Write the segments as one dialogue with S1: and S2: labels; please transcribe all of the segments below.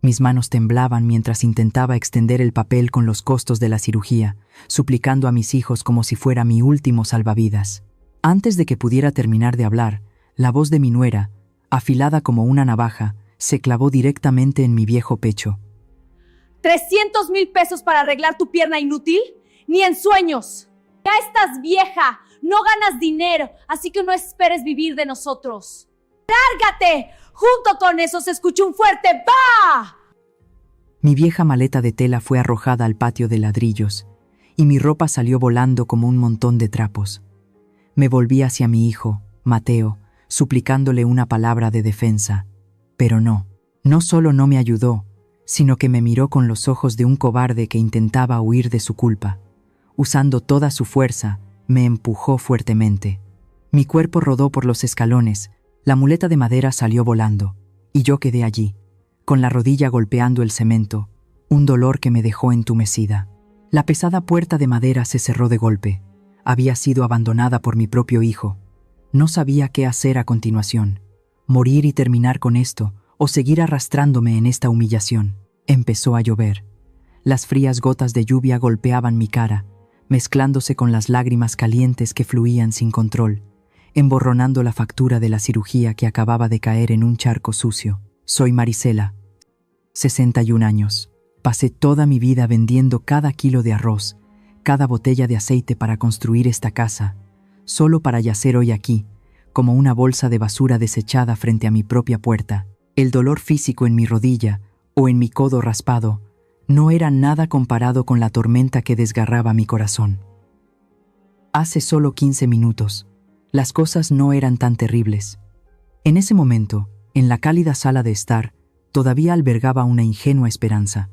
S1: Mis manos temblaban mientras intentaba extender el papel con los costos de la cirugía, suplicando a mis hijos como si fuera mi último salvavidas. Antes de que pudiera terminar de hablar, la voz de mi nuera, afilada como una navaja, se clavó directamente en mi viejo pecho.
S2: ¿300,000 pesos para arreglar tu pierna inútil? ¡Ni en sueños! Ya estás vieja, no ganas dinero, así que no esperes vivir de nosotros. ¡Lárgate! Junto con eso se escuchó un fuerte ¡bah!
S1: Mi vieja maleta de tela fue arrojada al patio de ladrillos, y mi ropa salió volando como un montón de trapos. Me volví hacia mi hijo, Mateo, suplicándole una palabra de defensa. Pero no solo no me ayudó, sino que me miró con los ojos de un cobarde que intentaba huir de su culpa. Usando toda su fuerza, me empujó fuertemente. Mi cuerpo rodó por los escalones, la muleta de madera salió volando, y yo quedé allí, con la rodilla golpeando el cemento, un dolor que me dejó entumecida. La pesada puerta de madera se cerró de golpe. Había sido abandonada por mi propio hijo. No sabía qué hacer a continuación. Morir y terminar con esto, o seguir arrastrándome en esta humillación. Empezó a llover. Las frías gotas de lluvia golpeaban mi cara, mezclándose con las lágrimas calientes que fluían sin control, emborronando la factura de la cirugía que acababa de caer en un charco sucio. Soy Marisela, 61 años. Pasé toda mi vida vendiendo cada kilo de arroz, cada botella de aceite para construir esta casa, solo para yacer hoy aquí, como una bolsa de basura desechada frente a mi propia puerta. El dolor físico en mi rodilla o en mi codo raspado no era nada comparado con la tormenta que desgarraba mi corazón. Hace solo 15 minutos, las cosas no eran tan terribles. En ese momento, en la cálida sala de estar, todavía albergaba una ingenua esperanza.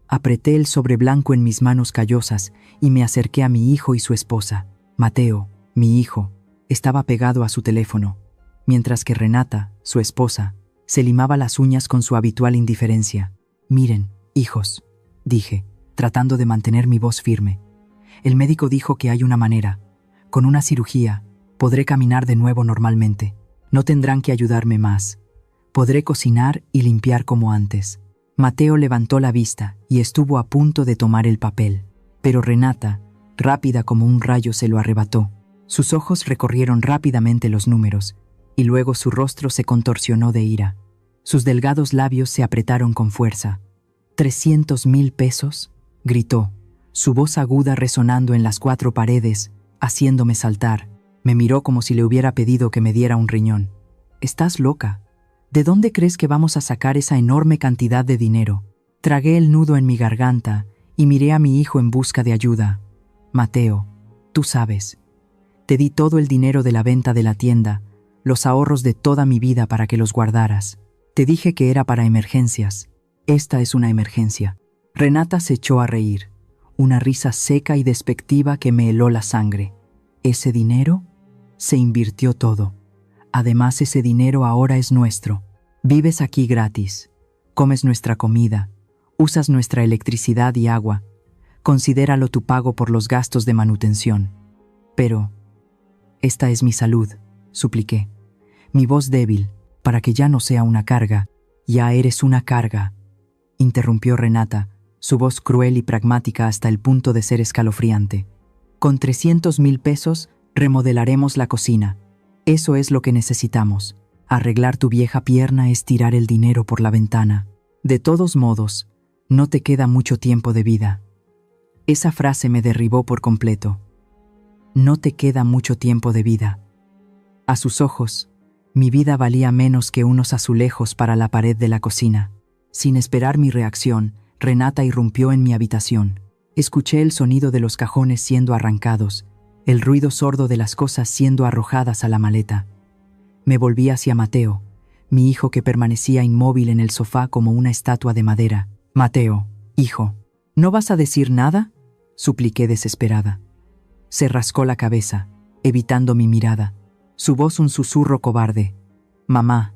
S1: Apreté el sobre blanco en mis manos callosas y me acerqué a mi hijo y su esposa. Mateo, mi hijo, estaba pegado a su teléfono, mientras que Renata, su esposa, se limaba las uñas con su habitual indiferencia. «Miren, hijos», dije, tratando de mantener mi voz firme. «El médico dijo que hay una manera. Con una cirugía, podré caminar de nuevo normalmente. No tendrán que ayudarme más. Podré cocinar y limpiar como antes». Mateo levantó la vista y estuvo a punto de tomar el papel, pero Renata, rápida como un rayo, se lo arrebató. Sus ojos recorrieron rápidamente los números, y luego su rostro se contorsionó de ira. Sus delgados labios se apretaron con fuerza. «¿300,000 pesos?» gritó, su voz aguda resonando en las 4 paredes, haciéndome saltar. Me miró como si le hubiera pedido que me diera un riñón. «¿Estás loca? ¿De dónde crees que vamos a sacar esa enorme cantidad de dinero?» Tragué el nudo en mi garganta y miré a mi hijo en busca de ayuda. «Mateo, tú sabes. Te di todo el dinero de la venta de la tienda, los ahorros de toda mi vida para que los guardaras. Te dije que era para emergencias. Esta es una emergencia». Renata se echó a reír, una risa seca y despectiva que me heló la sangre. «¿Ese dinero?» Se invirtió todo. Además, ese dinero ahora es nuestro. Vives aquí gratis. Comes nuestra comida. Usas nuestra electricidad y agua. Considéralo tu pago por los gastos de manutención. Pero esta es mi salud», supliqué. Mi voz débil, para que ya no sea una carga. «Ya eres una carga», interrumpió Renata, su voz cruel y pragmática hasta el punto de ser escalofriante. «Con 300,000 pesos remodelaremos la cocina. Eso es lo que necesitamos. Arreglar tu vieja pierna es tirar el dinero por la ventana. De todos modos, no te queda mucho tiempo de vida». Esa frase me derribó por completo. «No te queda mucho tiempo de vida». A sus ojos, mi vida valía menos que unos azulejos para la pared de la cocina. Sin esperar mi reacción, Renata irrumpió en mi habitación. Escuché el sonido de los cajones siendo arrancados, el ruido sordo de las cosas siendo arrojadas a la maleta. Me volví hacia Mateo, mi hijo, que permanecía inmóvil en el sofá como una estatua de madera. «Mateo, hijo, ¿no vas a decir nada?», supliqué desesperada. Se rascó la cabeza, evitando mi mirada. Su voz un susurro cobarde. «Mamá,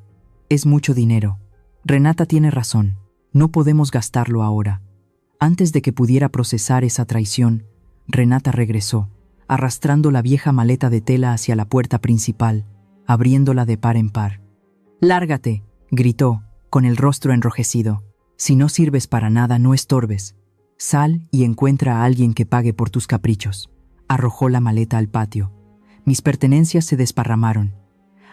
S1: es mucho dinero. Renata tiene razón. No podemos gastarlo ahora». Antes de que pudiera procesar esa traición, Renata regresó, arrastrando la vieja maleta de tela hacia la puerta principal, abriéndola de par en par. «Lárgate», gritó, con el rostro enrojecido. Si no sirves para nada, no estorbes. Sal y encuentra a alguien que pague por tus caprichos. Arrojó la maleta al patio. Mis pertenencias se desparramaron.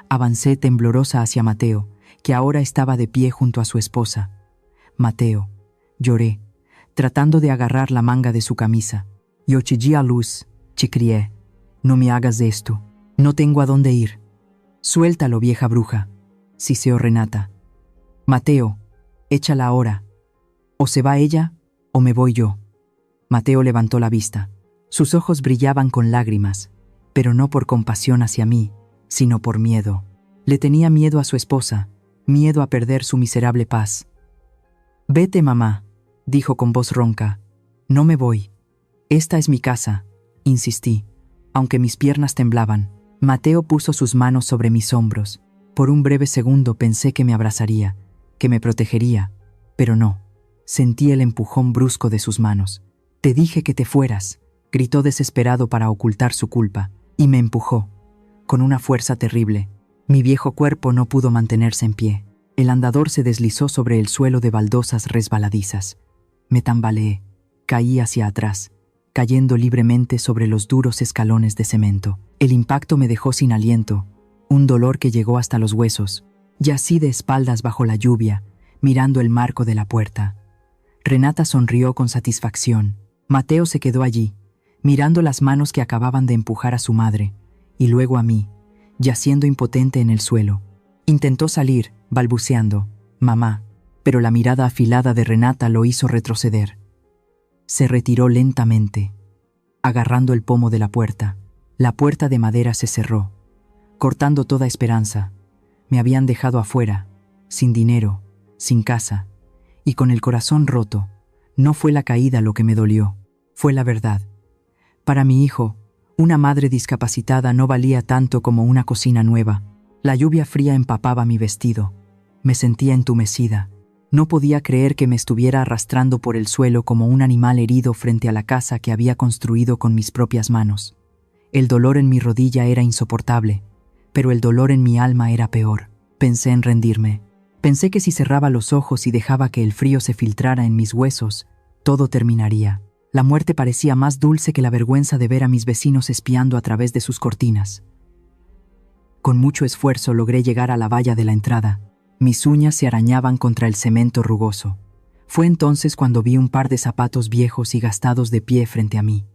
S1: Avancé temblorosa hacia Mateo, que ahora estaba de pie junto a su esposa. Mateo, lloré, tratando de agarrar la manga de su camisa. Yo chillé a luz, crié. No me hagas esto. No tengo a dónde ir. Suéltalo, vieja bruja, siseó Renata. Mateo, échala ahora. O se va ella, o me voy yo. Mateo levantó la vista. Sus ojos brillaban con lágrimas, pero no por compasión hacia mí, sino por miedo. Le tenía miedo a su esposa, miedo a perder su miserable paz. Vete, mamá, dijo con voz ronca. No me voy. Esta es mi casa, insistí, aunque mis piernas temblaban. Mateo puso sus manos sobre mis hombros. Por un breve segundo pensé que me abrazaría, que me protegería, pero no. Sentí el empujón brusco de sus manos. Te dije que te fueras, gritó desesperado para ocultar su culpa, y me empujó, con una fuerza terrible. Mi viejo cuerpo no pudo mantenerse en pie. El andador se deslizó sobre el suelo de baldosas resbaladizas. Me tambaleé, caí hacia atrás, cayendo libremente sobre los duros escalones de cemento. El impacto me dejó sin aliento, un dolor que llegó hasta los huesos. Yací de espaldas bajo la lluvia, mirando el marco de la puerta. Renata sonrió con satisfacción. Mateo se quedó allí, mirando las manos que acababan de empujar a su madre, y luego a mí, yaciendo impotente en el suelo. Intentó salir, balbuceando, «Mamá», pero la mirada afilada de Renata lo hizo retroceder. Se retiró lentamente, agarrando el pomo de la puerta. La puerta de madera se cerró, cortando toda esperanza. Me habían dejado afuera, sin dinero, sin casa, y con el corazón roto. No fue la caída lo que me dolió, fue la verdad. Para mi hijo, una madre discapacitada no valía tanto como una cocina nueva. La lluvia fría empapaba mi vestido. Me sentía entumecida. No podía creer que me estuviera arrastrando por el suelo como un animal herido frente a la casa que había construido con mis propias manos. El dolor en mi rodilla era insoportable, pero el dolor en mi alma era peor. Pensé en rendirme. Pensé que si cerraba los ojos y dejaba que el frío se filtrara en mis huesos, todo terminaría. La muerte parecía más dulce que la vergüenza de ver a mis vecinos espiando a través de sus cortinas. Con mucho esfuerzo logré llegar a la valla de la entrada. Mis uñas se arañaban contra el cemento rugoso. Fue entonces cuando vi un par de zapatos viejos y gastados de pie frente a mí.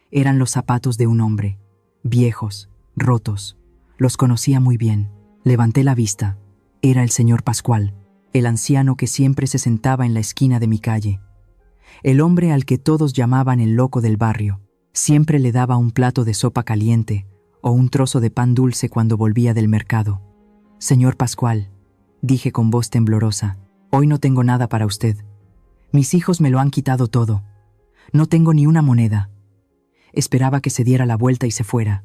S1: Eran los zapatos de un hombre, viejos, rotos. Los conocía muy bien. Levanté la vista. Era el señor Pascual, el anciano que siempre se sentaba en la esquina de mi calle. El hombre al que todos llamaban el loco del barrio. Siempre le daba un plato de sopa caliente o un trozo de pan dulce cuando volvía del mercado. Señor Pascual, dije con voz temblorosa, hoy no tengo nada para usted. Mis hijos me lo han quitado todo. No tengo ni una moneda. Esperaba que se diera la vuelta y se fuera.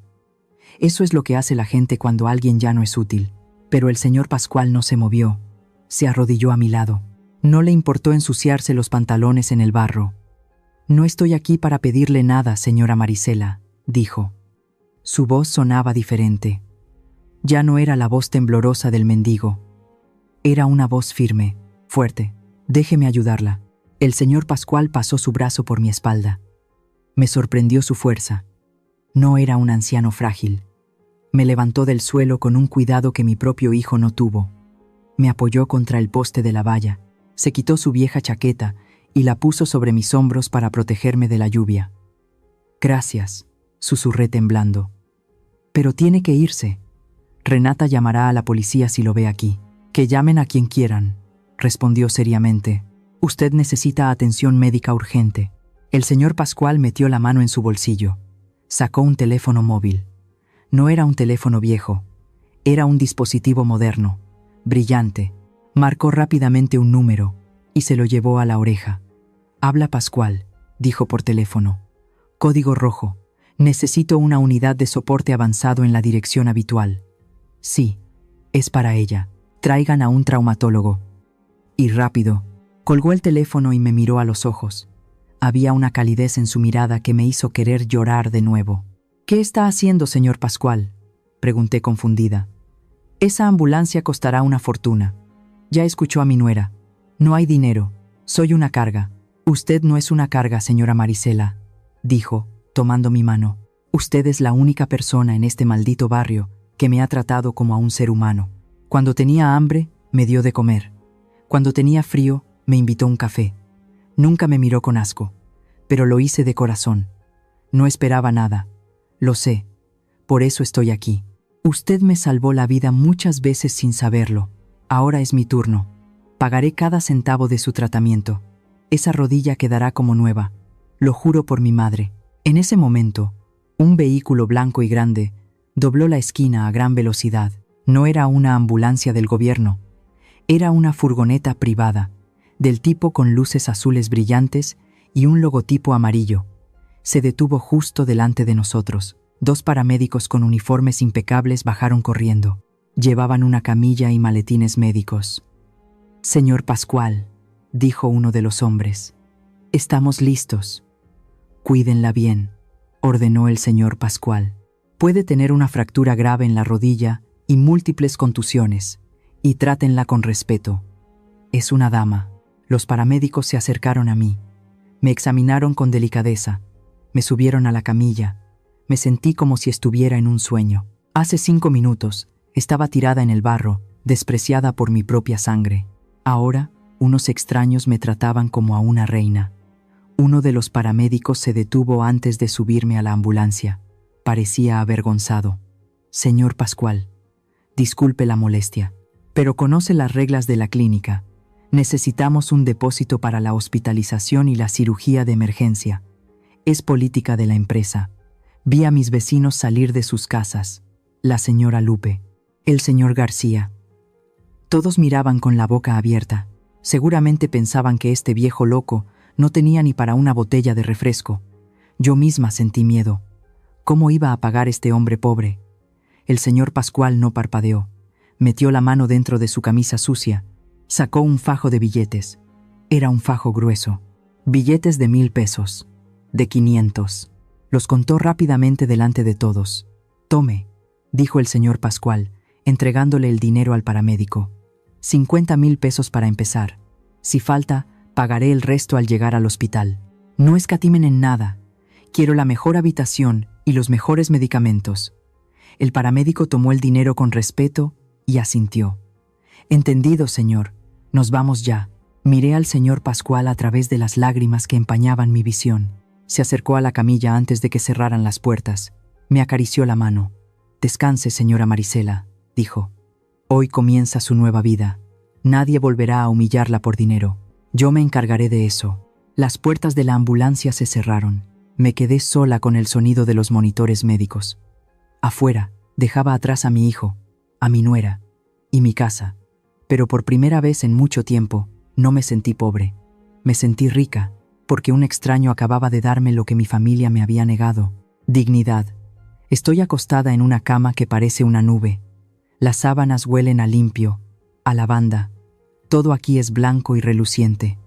S1: Eso es lo que hace la gente cuando alguien ya no es útil. Pero el señor Pascual no se movió. Se arrodilló a mi lado. No le importó ensuciarse los pantalones en el barro. No estoy aquí para pedirle nada, señora Marisela, dijo. Su voz sonaba diferente. Ya no era la voz temblorosa del mendigo. Era una voz firme, fuerte. Déjeme ayudarla. El señor Pascual pasó su brazo por mi espalda. Me sorprendió su fuerza. No era un anciano frágil. Me levantó del suelo con un cuidado que mi propio hijo no tuvo. Me apoyó contra el poste de la valla. Se quitó su vieja chaqueta y la puso sobre mis hombros para protegerme de la lluvia. Gracias, susurré temblando. Pero tiene que irse. Renata llamará a la policía si lo ve aquí. Que llamen a quien quieran, respondió seriamente. Usted necesita atención médica urgente. El señor Pascual metió la mano en su bolsillo. Sacó un teléfono móvil. No era un teléfono viejo. Era un dispositivo moderno, brillante. Marcó rápidamente un número y se lo llevó a la oreja. Habla Pascual, dijo por teléfono. Código rojo. Necesito una unidad de soporte avanzado en la dirección habitual. Sí, es para ella. Traigan a un traumatólogo. Y rápido. Colgó el teléfono y me miró a los ojos. Había una calidez en su mirada que me hizo querer llorar de nuevo. ¿Qué está haciendo, señor Pascual?, pregunté confundida. Esa ambulancia costará una fortuna. Ya escuchó a mi nuera. No hay dinero, Soy una carga. Usted no es una carga, señora Marisela, dijo, tomando mi mano. Usted es la única persona en este maldito barrio que me ha tratado como a un ser humano. Cuando tenía hambre, me dio de comer. Cuando tenía frío, me invitó un café. Nunca me miró con asco, pero lo hice de corazón. No esperaba nada. Lo sé. Por eso estoy aquí. Usted me salvó la vida muchas veces sin saberlo. Ahora es mi turno. Pagaré cada centavo de su tratamiento. Esa rodilla quedará como nueva. Lo juro por mi madre. En ese momento, un vehículo blanco y grande dobló la esquina a gran velocidad. No era una ambulancia del gobierno. Era una furgoneta privada, del tipo con luces azules brillantes y un logotipo amarillo. Se detuvo justo delante de nosotros. 2 paramédicos con uniformes impecables bajaron corriendo. Llevaban una camilla y maletines médicos. «Señor Pascual», dijo uno de los hombres, «estamos listos». «Cuídenla bien», ordenó el señor Pascual. «Puede tener una fractura grave en la rodilla y múltiples contusiones, y trátenla con respeto. Es una dama». Los paramédicos se acercaron a mí. Me examinaron con delicadeza. Me subieron a la camilla. Me sentí como si estuviera en un sueño. Hace 5 minutos estaba tirada en el barro, despreciada por mi propia sangre. Ahora, unos extraños me trataban como a una reina. Uno de los paramédicos se detuvo antes de subirme a la ambulancia. Parecía avergonzado. «Señor Pascual, disculpe la molestia, pero conoce las reglas de la clínica. Necesitamos un depósito para la hospitalización y la cirugía de emergencia. Es política de la empresa. Vi a mis vecinos salir de sus casas. La señora Lupe, el señor García». Todos miraban con la boca abierta. Seguramente pensaban que este viejo loco no tenía ni para una botella de refresco. Yo misma sentí miedo. ¿Cómo iba a pagar este hombre pobre? El señor Pascual no parpadeó. Metió la mano dentro de su camisa sucia. Sacó un fajo de billetes. Era un fajo grueso. Billetes de 1000 pesos. De 500. Los contó rápidamente delante de todos. «Tome», dijo el señor Pascual, entregándole el dinero al paramédico. 50,000 pesos para empezar. Si falta, pagaré el resto al llegar al hospital. No escatimen en nada. Quiero la mejor habitación y los mejores medicamentos. El paramédico tomó el dinero con respeto y asintió. «Entendido, señor. Nos vamos ya». Miré al señor Pascual a través de las lágrimas que empañaban mi visión. Se acercó a la camilla antes de que cerraran las puertas. Me acarició la mano. «Descanse, señora Marisela», dijo. «Hoy comienza su nueva vida. Nadie volverá a humillarla por dinero. Yo me encargaré de eso». Las puertas de la ambulancia se cerraron. Me quedé sola con el sonido de los monitores médicos. Afuera, dejaba atrás a mi hijo, a mi nuera y mi casa. Pero por primera vez en mucho tiempo, no me sentí pobre. Me sentí rica, porque un extraño acababa de darme lo que mi familia me había negado: dignidad. Estoy acostada en una cama que parece una nube. Las sábanas huelen a limpio, a lavanda. Todo aquí es blanco y reluciente.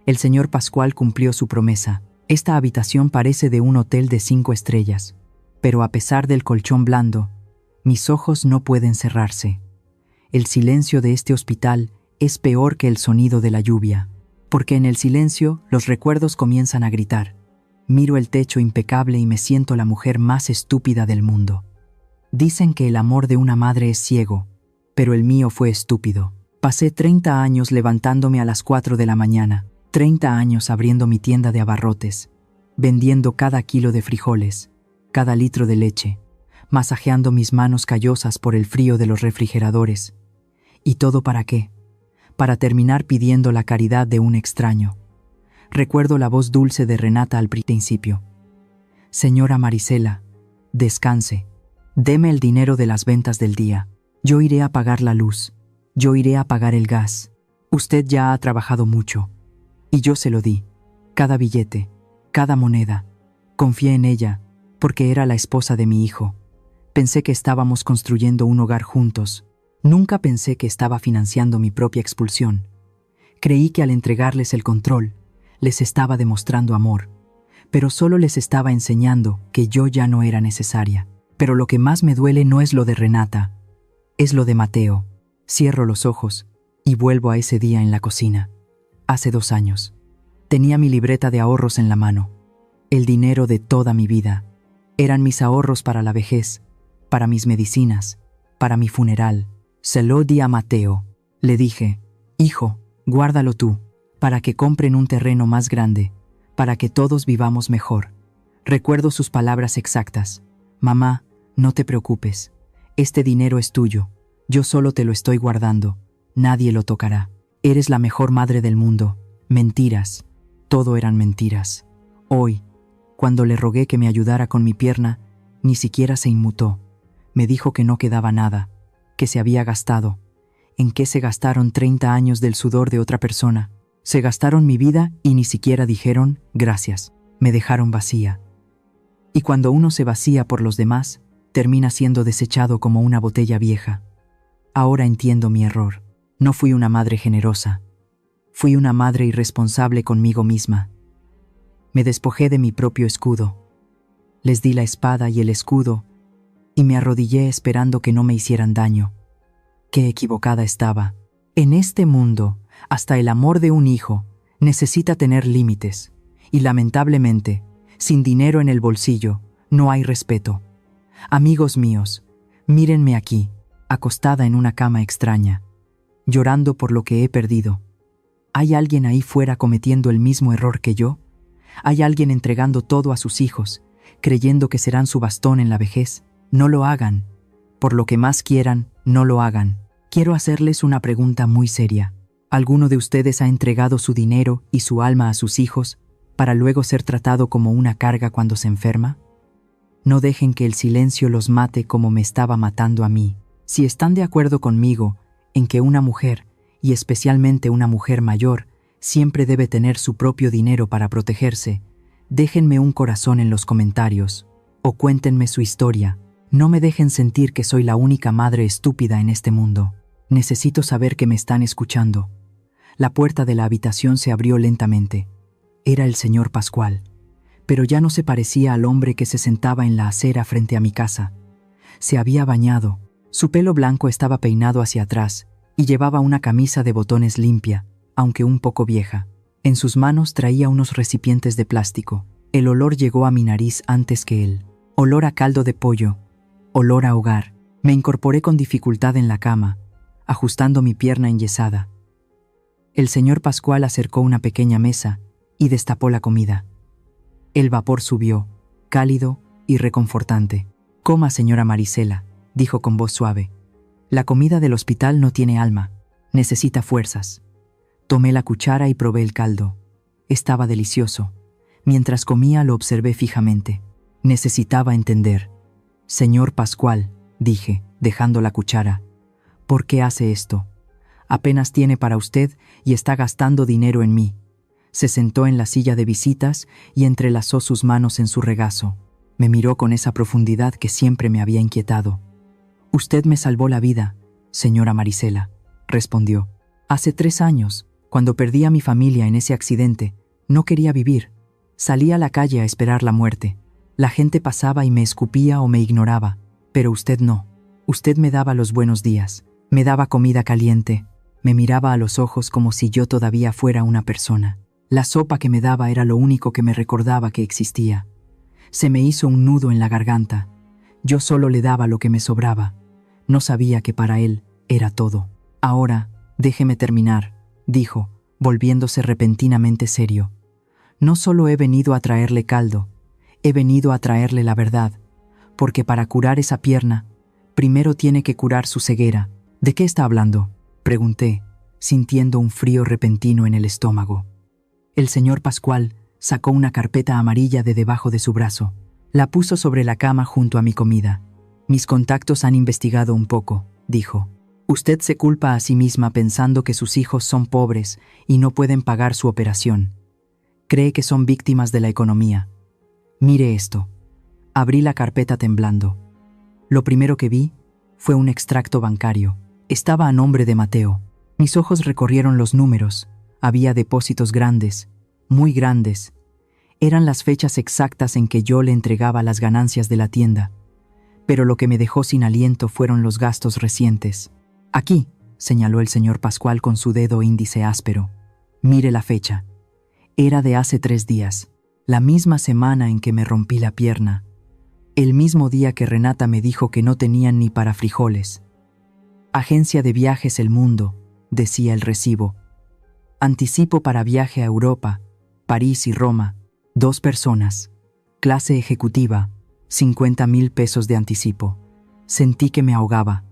S1: El señor Pascual cumplió su promesa. Esta habitación parece de un hotel de 5 estrellas. Pero a pesar del colchón blando, mis ojos no pueden cerrarse. El silencio de este hospital es peor que el sonido de la lluvia, porque en el silencio los recuerdos comienzan a gritar. Miro el techo impecable y me siento la mujer más estúpida del mundo. Dicen que el amor de una madre es ciego, pero el mío fue estúpido. Pasé 30 años levantándome a las 4 de la mañana, 30 años abriendo mi tienda de abarrotes, vendiendo cada kilo de frijoles, cada litro de leche, masajeando mis manos callosas por el frío de los refrigeradores. ¿Y todo para qué? Para terminar pidiendo la caridad de un extraño. Recuerdo la voz dulce de Renata al principio. «Señora Marisela, descanse. Deme el dinero de las ventas del día. Yo iré a pagar la luz. Yo iré a pagar el gas. Usted ya ha trabajado mucho». Y yo se lo di. Cada billete, cada moneda. Confié en ella, porque era la esposa de mi hijo. Pensé que estábamos construyendo un hogar juntos. Nunca pensé que estaba financiando mi propia expulsión. Creí que al entregarles el control, les estaba demostrando amor, pero solo les estaba enseñando que yo ya no era necesaria. Pero lo que más me duele no es lo de Renata, es lo de Mateo. Cierro los ojos y vuelvo a ese día en la cocina. hace 2 años. Tenía mi libreta de ahorros en la mano. El dinero de toda mi vida. Eran mis ahorros para la vejez, para mis medicinas, para mi funeral. Se lo di a Mateo. Le dije, hijo, guárdalo tú, para que compren un terreno más grande, para que todos vivamos mejor. Recuerdo sus palabras exactas. Mamá, no te preocupes. Este dinero es tuyo. Yo solo te lo estoy guardando. Nadie lo tocará. Eres la mejor madre del mundo. Mentiras. Todo eran mentiras. Hoy, cuando le rogué que me ayudara con mi pierna, ni siquiera se inmutó. Me dijo que no quedaba nada, que se había gastado. ¿En qué se gastaron 30 años del sudor de otra persona? Se gastaron mi vida y ni siquiera dijeron gracias. Me dejaron vacía. Y cuando uno se vacía por los demás, termina siendo desechado como una botella vieja. Ahora entiendo mi error. No fui una madre generosa. Fui una madre irresponsable conmigo misma. Me despojé de mi propio escudo. Les di la espada y el escudo, y me arrodillé esperando que no me hicieran daño. Qué equivocada estaba. En este mundo, hasta el amor de un hijo necesita tener límites, y lamentablemente, sin dinero en el bolsillo, no hay respeto. Amigos míos, mírenme aquí, acostada en una cama extraña, llorando por lo que he perdido. ¿Hay alguien ahí fuera cometiendo el mismo error que yo? ¿Hay alguien entregando todo a sus hijos, creyendo que serán su bastón en la vejez? No lo hagan. Por lo que más quieran, no lo hagan. Quiero hacerles una pregunta muy seria. ¿Alguno de ustedes ha entregado su dinero y su alma a sus hijos para luego ser tratado como una carga cuando se enferma? No dejen que el silencio los mate como me estaba matando a mí. Si están de acuerdo conmigo en que una mujer, y especialmente una mujer mayor, siempre debe tener su propio dinero para protegerse, déjenme un corazón en los comentarios, o cuéntenme su historia. No me dejen sentir que soy la única madre estúpida en este mundo. Necesito saber que me están escuchando. La puerta de la habitación se abrió lentamente. Era el señor Pascual, pero ya no se parecía al hombre que se sentaba en la acera frente a mi casa. Se había bañado, su pelo blanco estaba peinado hacia atrás, y llevaba una camisa de botones limpia, aunque un poco vieja. En sus manos traía unos recipientes de plástico. El olor llegó a mi nariz antes que él. Olor a caldo de pollo. Olor a hogar. Me incorporé con dificultad en la cama, ajustando mi pierna enyesada. El señor Pascual acercó una pequeña mesa y destapó la comida. El vapor subió, cálido y reconfortante. «Coma, señora Marisela», dijo con voz suave. «La comida del hospital no tiene alma. Necesita fuerzas». Tomé la cuchara y probé el caldo. Estaba delicioso. Mientras comía lo observé fijamente. Necesitaba entender. «Señor Pascual», dije, dejando la cuchara, «¿por qué hace esto? Apenas tiene para usted y está gastando dinero en mí». Se sentó en la silla de visitas y entrelazó sus manos en su regazo. Me miró con esa profundidad que siempre me había inquietado. «Usted me salvó la vida, señora Marisela», respondió. «Hace 3 años, cuando perdí a mi familia en ese accidente, no quería vivir. Salí a la calle a esperar la muerte. La gente pasaba y me escupía o me ignoraba, pero usted no. Usted me daba los buenos días, me daba comida caliente, me miraba a los ojos como si yo todavía fuera una persona. La sopa que me daba era lo único que me recordaba que existía. Se me hizo un nudo en la garganta. Yo solo le daba lo que me sobraba. No sabía que para él era todo. Ahora, déjeme terminar», dijo, volviéndose repentinamente serio. «No solo he venido a traerle caldo, he venido a traerle la verdad, porque para curar esa pierna, primero tiene que curar su ceguera». «¿De qué está hablando?», pregunté, sintiendo un frío repentino en el estómago. El señor Pascual sacó una carpeta amarilla de debajo de su brazo. La puso sobre la cama junto a mi comida. «Mis contactos han investigado un poco», dijo. «Usted se culpa a sí misma pensando que sus hijos son pobres y no pueden pagar su operación. Cree que son víctimas de la economía. Mire esto». Abrí la carpeta temblando. Lo primero que vi fue un extracto bancario. Estaba a nombre de Mateo. Mis ojos recorrieron los números. Había depósitos grandes, muy grandes. Eran las fechas exactas en que yo le entregaba las ganancias de la tienda. Pero lo que me dejó sin aliento fueron los gastos recientes. «Aquí», señaló el señor Pascual con su dedo índice áspero. Mire la fecha. Era de hace 3 días, la misma semana en que me rompí la pierna, el mismo día que Renata me dijo que no tenían ni para frijoles. Agencia de Viajes El Mundo, decía el recibo. Anticipo para viaje a Europa, París y Roma, 2 personas. Clase ejecutiva, 50,000 pesos de anticipo. Sentí que me ahogaba.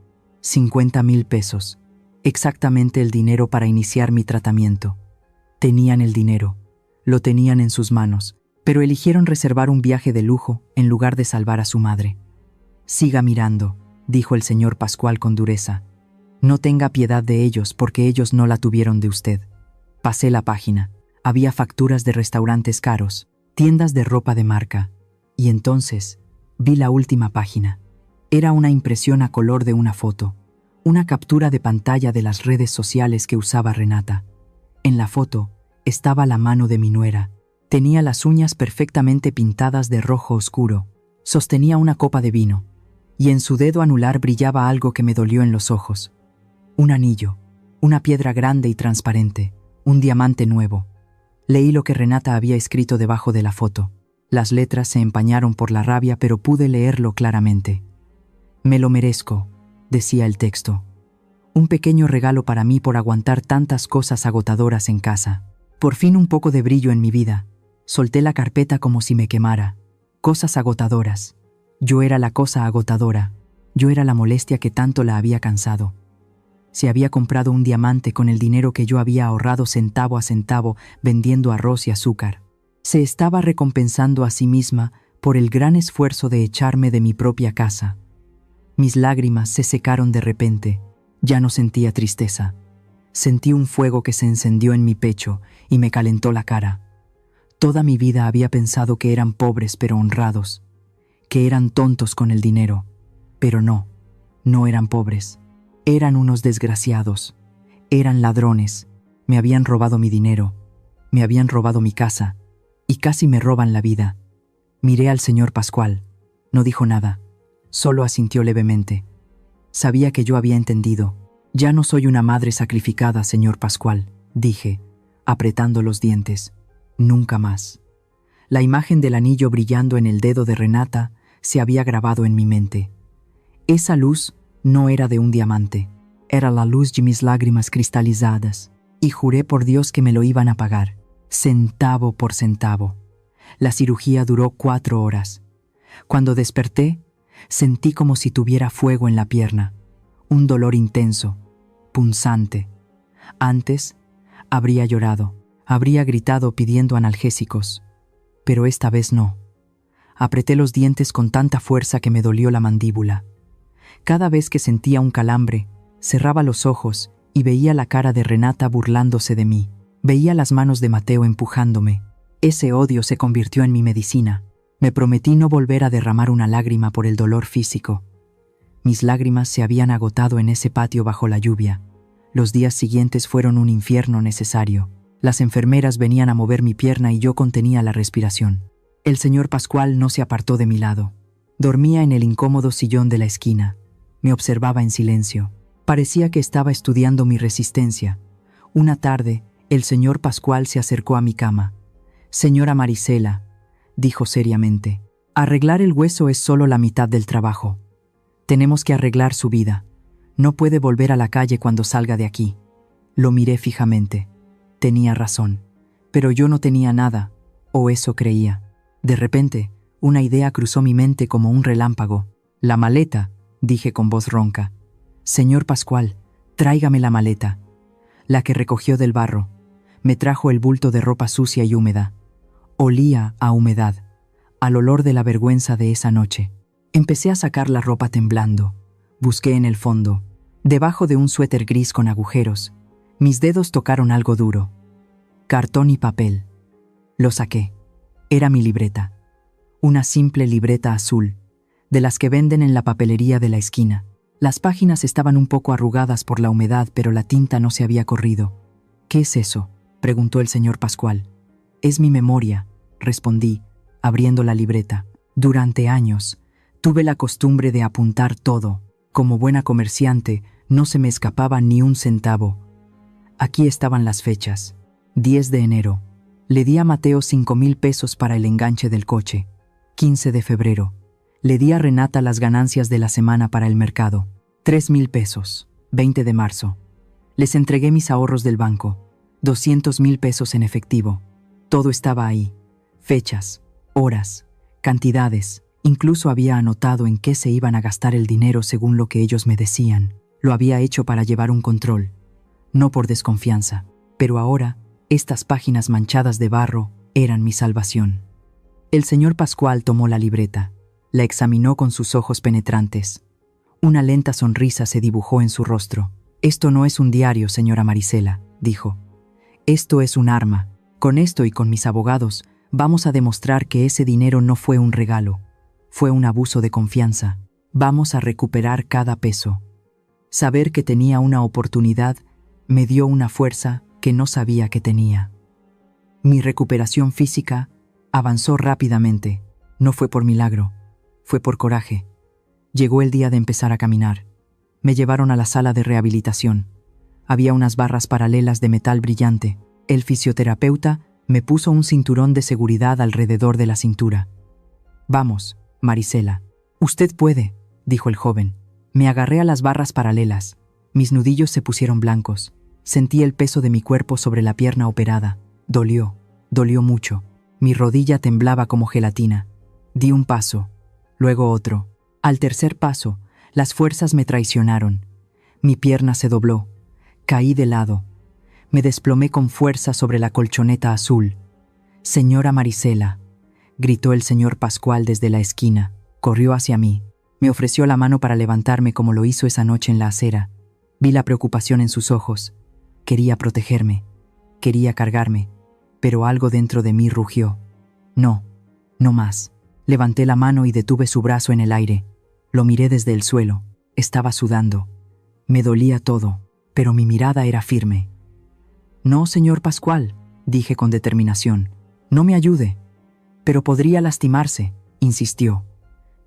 S1: 50,000 pesos. Exactamente el dinero para iniciar mi tratamiento. Tenían el dinero. Lo tenían en sus manos, pero eligieron reservar un viaje de lujo en lugar de salvar a su madre. Siga mirando, dijo el señor Pascual con dureza. No tenga piedad de ellos porque ellos no la tuvieron de usted. Pasé la página. Había facturas de restaurantes caros, tiendas de ropa de marca. Y entonces vi la última página. Era una impresión a color de una foto, una captura de pantalla de las redes sociales que usaba Renata. En la foto estaba la mano de mi nuera. Tenía las uñas perfectamente pintadas de rojo oscuro. Sostenía una copa de vino, y en su dedo anular brillaba algo que me dolió en los ojos. Un anillo, una piedra grande y transparente, un diamante nuevo. Leí lo que Renata había escrito debajo de la foto. Las letras se empañaron por la rabia, pero pude leerlo claramente. Me lo merezco, decía el texto. Un pequeño regalo para mí por aguantar tantas cosas agotadoras en casa. Por fin un poco de brillo en mi vida. Solté la carpeta como si me quemara. Cosas agotadoras. Yo era la cosa agotadora. Yo era la molestia que tanto la había cansado. Se había comprado un diamante con el dinero que yo había ahorrado centavo a centavo vendiendo arroz y azúcar. Se estaba recompensando a sí misma por el gran esfuerzo de echarme de mi propia casa. Mis lágrimas se secaron de repente. Ya no sentía tristeza. Sentí un fuego que se encendió en mi pecho y me calentó la cara. Toda mi vida había pensado que eran pobres pero honrados, que eran tontos con el dinero. Pero no eran pobres. Eran unos desgraciados. Eran ladrones. Me habían robado mi dinero. Me habían robado mi casa. Y casi me roban la vida. Miré al señor Pascual. No dijo nada. Solo asintió levemente. Sabía que yo había entendido. Ya no soy una madre sacrificada, señor Pascual, dije, apretando los dientes. Nunca más. La imagen del anillo brillando en el dedo de Renata se había grabado en mi mente. Esa luz no era de un diamante. Era la luz de mis lágrimas cristalizadas. Y juré por Dios que me lo iban a pagar, centavo por centavo. La cirugía duró 4 horas. Cuando desperté, sentí como si tuviera fuego en la pierna, un dolor intenso, punzante. Antes, habría llorado, habría gritado pidiendo analgésicos, pero esta vez no. Apreté los dientes con tanta fuerza que me dolió la mandíbula. Cada vez que sentía un calambre, cerraba los ojos y veía la cara de Renata burlándose de mí. Veía las manos de Mateo empujándome. Ese odio se convirtió en mi medicina. Me prometí no volver a derramar una lágrima por el dolor físico. Mis lágrimas se habían agotado en ese patio bajo la lluvia. Los días siguientes fueron un infierno necesario. Las enfermeras venían a mover mi pierna y yo contenía la respiración. El señor Pascual no se apartó de mi lado. Dormía en el incómodo sillón de la esquina. Me observaba en silencio. Parecía que estaba estudiando mi resistencia. Una tarde, el señor Pascual se acercó a mi cama. «Señora Marisela», dijo seriamente, «arreglar el hueso es solo la mitad del trabajo. Tenemos que arreglar su vida. No puede volver a la calle cuando salga de aquí». Lo miré fijamente. Tenía razón. Pero yo no tenía nada, o eso creía. De repente, una idea cruzó mi mente como un relámpago. «La maleta», dije con voz ronca. «Señor Pascual, tráigame la maleta». La que recogió del barro. Me trajo el bulto de ropa sucia y húmeda. Olía a humedad, al olor de la vergüenza de esa noche. Empecé a sacar la ropa temblando. Busqué en el fondo, debajo de un suéter gris con agujeros. Mis dedos tocaron algo duro. Cartón y papel. Lo saqué. Era mi libreta. Una simple libreta azul, de las que venden en la papelería de la esquina. Las páginas estaban un poco arrugadas por la humedad, pero la tinta no se había corrido. «¿Qué es eso?», preguntó el señor Pascual. «Es mi memoria», respondí, abriendo la libreta. Durante años, tuve la costumbre de apuntar todo. Como buena comerciante, no se me escapaba ni un centavo. Aquí estaban las fechas. 10 de enero. Le di a Mateo 5,000 pesos para el enganche del coche. 15 de febrero. Le di a Renata las ganancias de la semana para el mercado. 3,000 pesos. 20 de marzo. Les entregué mis ahorros del banco. 200,000 pesos en efectivo. Todo estaba ahí. Fechas, horas, cantidades. Incluso había anotado en qué se iban a gastar el dinero según lo que ellos me decían. Lo había hecho para llevar un control. No por desconfianza. Pero ahora, estas páginas manchadas de barro eran mi salvación. El señor Pascual tomó la libreta. La examinó con sus ojos penetrantes. Una lenta sonrisa se dibujó en su rostro. «Esto no es un diario, señora Marisela», dijo. «Esto es un arma. Con esto y con mis abogados vamos a demostrar que ese dinero no fue un regalo. Fue un abuso de confianza. Vamos a recuperar cada peso». Saber que tenía una oportunidad me dio una fuerza que no sabía que tenía. Mi recuperación física avanzó rápidamente. No fue por milagro, fue por coraje. Llegó el día de empezar a caminar. Me llevaron a la sala de rehabilitación. Había unas barras paralelas de metal brillante. El fisioterapeuta me puso un cinturón de seguridad alrededor de la cintura. «Vamos, Marisela. Usted puede», dijo el joven. Me agarré a las barras paralelas. Mis nudillos se pusieron blancos. Sentí el peso de mi cuerpo sobre la pierna operada. Dolió mucho. Mi rodilla temblaba como gelatina. Di un paso, luego otro. Al tercer paso, las fuerzas me traicionaron. Mi pierna se dobló. Caí de lado. Me desplomé con fuerza sobre la colchoneta azul. «Señora Marisela», gritó el señor Pascual desde la esquina. Corrió hacia mí. Me ofreció la mano para levantarme como lo hizo esa noche en la acera. Vi la preocupación en sus ojos. Quería protegerme. Quería cargarme. Pero algo dentro de mí rugió. No más. Levanté la mano y detuve su brazo en el aire. Lo miré desde el suelo. Estaba sudando. Me dolía todo, pero mi mirada era firme. «No, señor Pascual», dije con determinación. «No me ayude». «Pero podría lastimarse», insistió.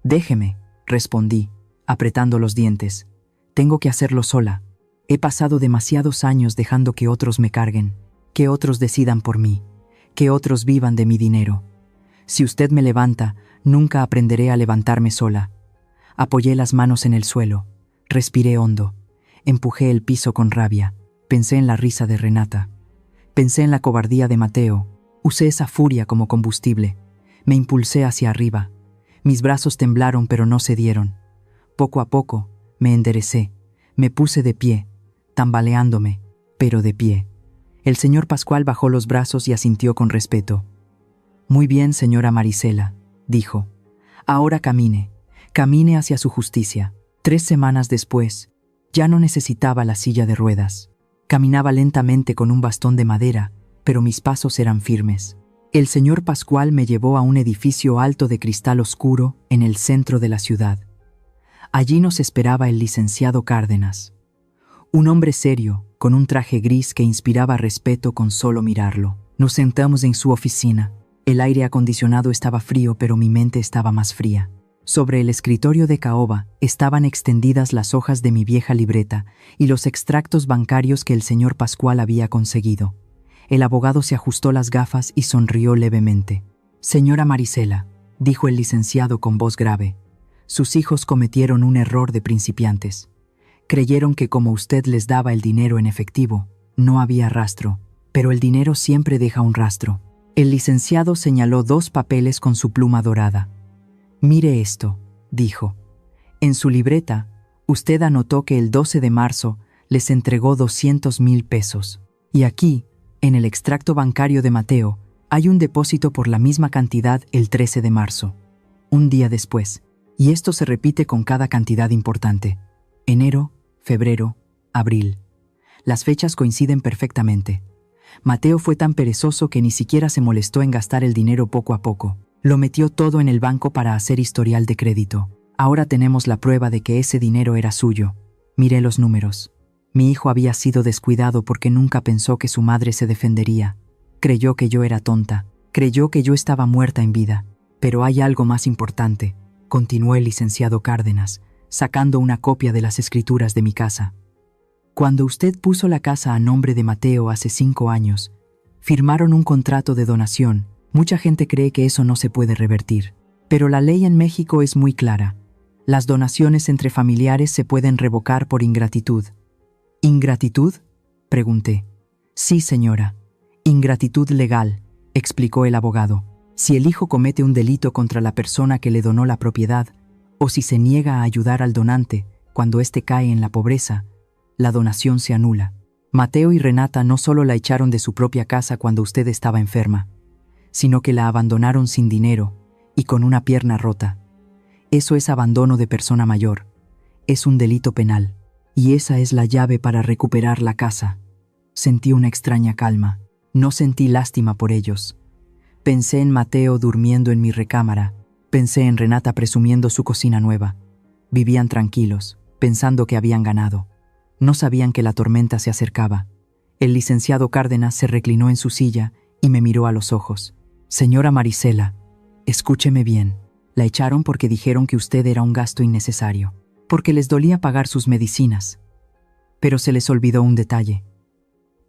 S1: «Déjeme», respondí, apretando los dientes. «Tengo que hacerlo sola. He pasado demasiados años dejando que otros me carguen, que otros decidan por mí, que otros vivan de mi dinero. Si usted me levanta, nunca aprenderé a levantarme sola». Apoyé las manos en el suelo, respiré hondo, empujé el piso con rabia, pensé en la risa de Renata, pensé en la cobardía de Mateo, usé esa furia como combustible, me impulsé hacia arriba, mis brazos temblaron pero no cedieron. Poco a poco, me enderecé, me puse de pie, tambaleándome, pero de pie. El señor Pascual bajó los brazos y asintió con respeto. «Muy bien, señora Marisela», dijo. «Ahora camine hacia su justicia». 3 semanas después, ya no necesitaba la silla de ruedas. Caminaba lentamente con un bastón de madera, pero mis pasos eran firmes. El señor Pascual me llevó a un edificio alto de cristal oscuro en el centro de la ciudad. Allí nos esperaba el licenciado Cárdenas. Un hombre serio, con un traje gris que inspiraba respeto con solo mirarlo. Nos sentamos en su oficina. El aire acondicionado estaba frío, pero mi mente estaba más fría. Sobre el escritorio de caoba estaban extendidas las hojas de mi vieja libreta y los extractos bancarios que el señor Pascual había conseguido. El abogado se ajustó las gafas y sonrió levemente. «Señora Marisela», dijo el licenciado con voz grave, «sus hijos cometieron un error de principiantes. Creyeron que como usted les daba el dinero en efectivo, no había rastro, pero el dinero siempre deja un rastro». El licenciado señaló 2 papeles con su pluma dorada. «Mire esto», dijo. «En su libreta, usted anotó que el 12 de marzo les entregó 200,000 pesos. Y aquí, en el extracto bancario de Mateo, hay un depósito por la misma cantidad el 13 de marzo, un día después. Y esto se repite con cada cantidad importante. Enero, febrero, abril. Las fechas coinciden perfectamente. Mateo fue tan perezoso que ni siquiera se molestó en gastar el dinero poco a poco. Lo metió todo en el banco para hacer historial de crédito. Ahora tenemos la prueba de que ese dinero era suyo. Miré los números. Mi hijo había sido descuidado porque nunca pensó que su madre se defendería. Creyó que yo era tonta. Creyó que yo estaba muerta en vida. Pero hay algo más importante, continuó el licenciado Cárdenas, sacando una copia de las escrituras de mi casa. Cuando usted puso la casa a nombre de Mateo hace 5 años, Firmaron un contrato de donación. Mucha gente cree que eso no se puede revertir. Pero la ley en México es muy clara. Las donaciones entre familiares se pueden revocar por ingratitud. ¿Ingratitud?, pregunté. Sí, señora. Ingratitud legal, explicó el abogado. Si el hijo comete un delito contra la persona que le donó la propiedad, o si se niega a ayudar al donante cuando éste cae en la pobreza, la donación se anula. Mateo y Renata no solo la echaron de su propia casa cuando usted estaba enferma, sino que la abandonaron sin dinero y con una pierna rota. Eso es abandono de persona mayor. Es un delito penal. Y esa es la llave para recuperar la casa. Sentí una extraña calma. No sentí lástima por ellos. Pensé en Mateo durmiendo en mi recámara. Pensé en Renata presumiendo su cocina nueva. Vivían tranquilos, pensando que habían ganado. No sabían que la tormenta se acercaba. El licenciado Cárdenas se reclinó en su silla y me miró a los ojos. Señora Marisela, escúcheme bien. La echaron porque dijeron que usted era un gasto innecesario, porque les dolía pagar sus medicinas. Pero se les olvidó un detalle.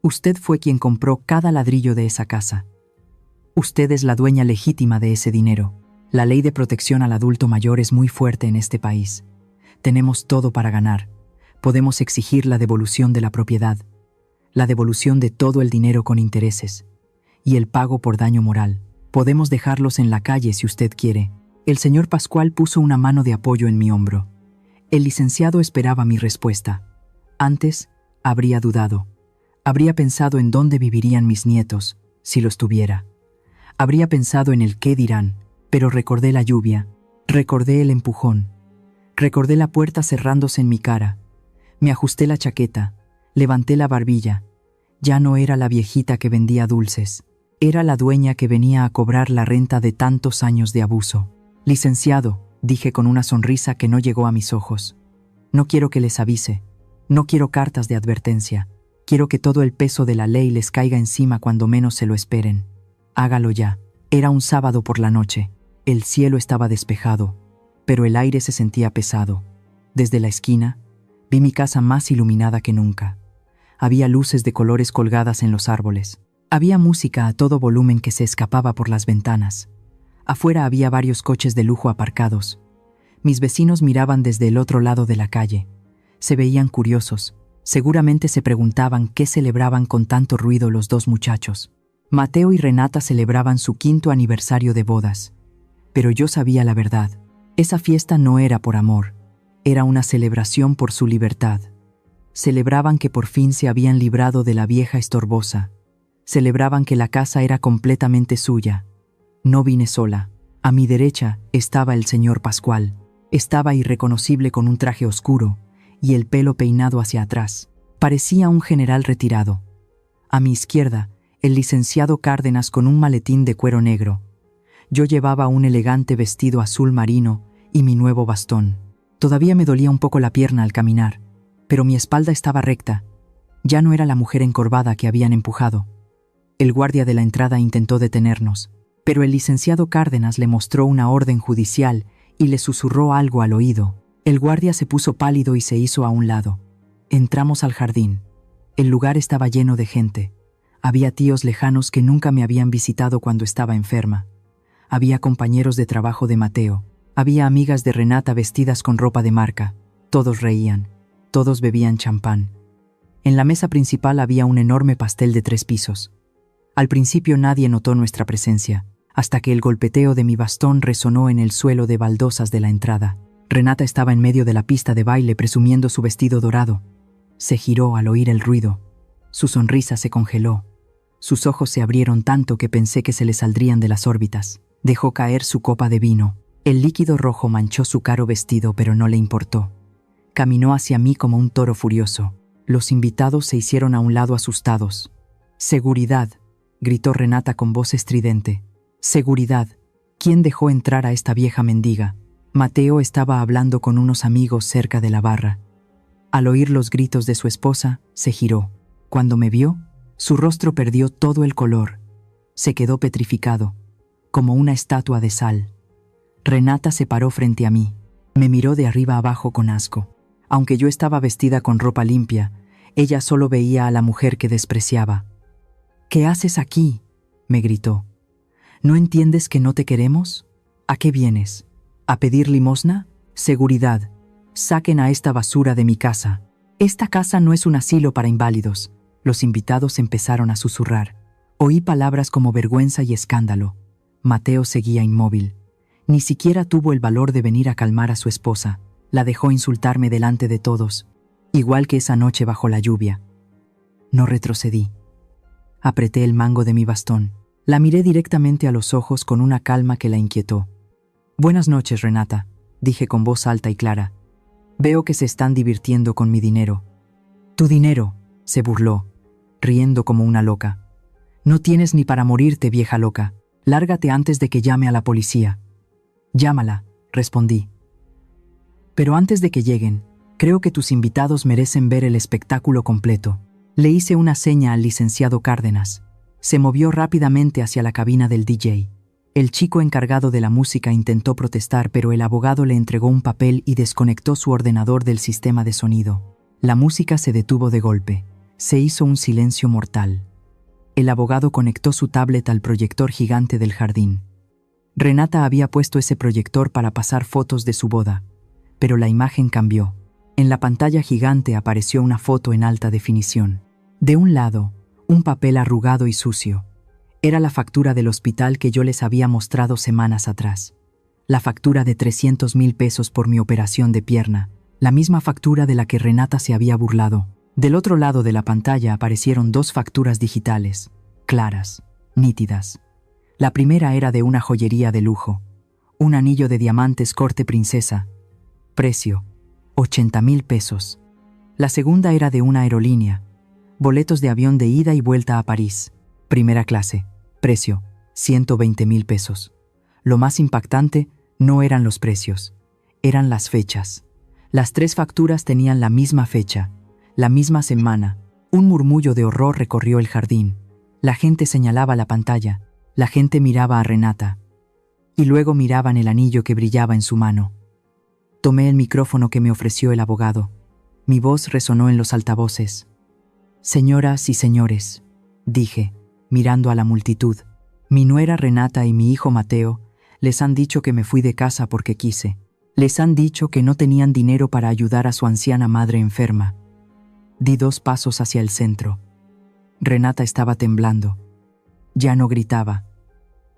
S1: Usted fue quien compró cada ladrillo de esa casa. Usted es la dueña legítima de ese dinero. La ley de protección al adulto mayor es muy fuerte en este país. Tenemos todo para ganar. Podemos exigir la devolución de la propiedad, la devolución de todo el dinero con intereses, y el pago por daño moral. Podemos dejarlos en la calle si usted quiere. El señor Pascual puso una mano de apoyo en mi hombro. El licenciado esperaba mi respuesta. Antes, habría dudado. Habría pensado en dónde vivirían mis nietos, si los tuviera. Habría pensado en el qué dirán, pero recordé la lluvia, recordé el empujón, recordé la puerta cerrándose en mi cara. Me ajusté la chaqueta, levanté la barbilla. Ya no era la viejita que vendía dulces. Era la dueña que venía a cobrar la renta de tantos años de abuso. Licenciado, dije con una sonrisa que no llegó a mis ojos. No quiero que les avise. No quiero cartas de advertencia. Quiero que todo el peso de la ley les caiga encima cuando menos se lo esperen. Hágalo ya. Era un sábado por la noche. El cielo estaba despejado, pero el aire se sentía pesado. Desde la esquina, vi mi casa más iluminada que nunca. Había luces de colores colgadas en los árboles. Había música a todo volumen que se escapaba por las ventanas. Afuera había varios coches de lujo aparcados. Mis vecinos miraban desde el otro lado de la calle. Se veían curiosos. Seguramente se preguntaban qué celebraban con tanto ruido los dos muchachos. Mateo y Renata celebraban su 5º aniversario de bodas. Pero yo sabía la verdad. Esa fiesta no era por amor. Era una celebración por su libertad. Celebraban que por fin se habían librado de la vieja estorbosa. Celebraban que la casa era completamente suya. No vine sola. A mi derecha estaba el señor Pascual. Estaba irreconocible con un traje oscuro y el pelo peinado hacia atrás. Parecía un general retirado. A mi izquierda, el licenciado Cárdenas con un maletín de cuero negro. Yo llevaba un elegante vestido azul marino y mi nuevo bastón. Todavía me dolía un poco la pierna al caminar, pero mi espalda estaba recta. Ya no era la mujer encorvada que habían empujado. El guardia de la entrada intentó detenernos, pero el licenciado Cárdenas le mostró una orden judicial y le susurró algo al oído. El guardia se puso pálido y se hizo a un lado. Entramos al jardín. El lugar estaba lleno de gente. Había tíos lejanos que nunca me habían visitado cuando estaba enferma. Había compañeros de trabajo de Mateo. Había amigas de Renata vestidas con ropa de marca. Todos reían. Todos bebían champán. En la mesa principal había un enorme pastel de 3 pisos. Al principio nadie notó nuestra presencia, hasta que el golpeteo de mi bastón resonó en el suelo de baldosas de la entrada. Renata estaba en medio de la pista de baile presumiendo su vestido dorado. Se giró al oír el ruido. Su sonrisa se congeló. Sus ojos se abrieron tanto que pensé que se le saldrían de las órbitas. Dejó caer su copa de vino. El líquido rojo manchó su caro vestido, pero no le importó. Caminó hacia mí como un toro furioso. Los invitados se hicieron a un lado asustados. «¡Seguridad!», gritó Renata con voz estridente. «¡Seguridad! ¿Quién dejó entrar a esta vieja mendiga?». Mateo estaba hablando con unos amigos cerca de la barra. Al oír los gritos de su esposa, se giró. Cuando me vio, su rostro perdió todo el color. Se quedó petrificado, como una estatua de sal. Renata se paró frente a mí. Me miró de arriba abajo con asco. Aunque yo estaba vestida con ropa limpia, ella solo veía a la mujer que despreciaba. ¿Qué haces aquí?, me gritó. ¿No entiendes que no te queremos? ¿A qué vienes? ¿A pedir limosna? Seguridad. Saquen a esta basura de mi casa. Esta casa no es un asilo para inválidos. Los invitados empezaron a susurrar. Oí palabras como vergüenza y escándalo. Mateo seguía inmóvil. Ni siquiera tuvo el valor de venir a calmar a su esposa. La dejó insultarme delante de todos, igual que esa noche bajo la lluvia. No retrocedí. Apreté el mango de mi bastón. La miré directamente a los ojos con una calma que la inquietó. «Buenas noches, Renata», dije con voz alta y clara. «Veo que se están divirtiendo con mi dinero». «¿Tu dinero?», se burló, riendo como una loca. «No tienes ni para morirte, vieja loca. Lárgate antes de que llame a la policía». «Llámala», respondí. «Pero antes de que lleguen, creo que tus invitados merecen ver el espectáculo completo». Le hice una seña al licenciado Cárdenas. Se movió rápidamente hacia la cabina del DJ. El chico encargado de la música intentó protestar, pero el abogado le entregó un papel y desconectó su ordenador del sistema de sonido. La música se detuvo de golpe. Se hizo un silencio mortal. El abogado conectó su tablet al proyector gigante del jardín. Renata había puesto ese proyector para pasar fotos de su boda, pero la imagen cambió. En la pantalla gigante apareció una foto en alta definición. De un lado, un papel arrugado y sucio. Era la factura del hospital que yo les había mostrado semanas atrás. La factura de 300,000 pesos por mi operación de pierna, la misma factura de la que Renata se había burlado. Del otro lado de la pantalla aparecieron dos facturas digitales, claras, nítidas. La primera era de una joyería de lujo, un anillo de diamantes corte princesa. Precio: 80,000 pesos. La segunda era de una aerolínea, boletos de avión de ida y vuelta a París, primera clase. Precio: 120,000 pesos. Lo más impactante no eran los precios, eran las fechas. Las tres facturas tenían la misma fecha, la misma semana. Un murmullo de horror recorrió el jardín. La gente señalaba la pantalla, la gente miraba a Renata, y luego miraban el anillo que brillaba en su mano. Tomé el micrófono que me ofreció el abogado. Mi voz resonó en los altavoces. «Señoras y señores», dije, mirando a la multitud, «mi nuera Renata y mi hijo Mateo les han dicho que me fui de casa porque quise. Les han dicho que no tenían dinero para ayudar a su anciana madre enferma». Di 2 pasos hacia el centro. Renata estaba temblando. Ya no gritaba.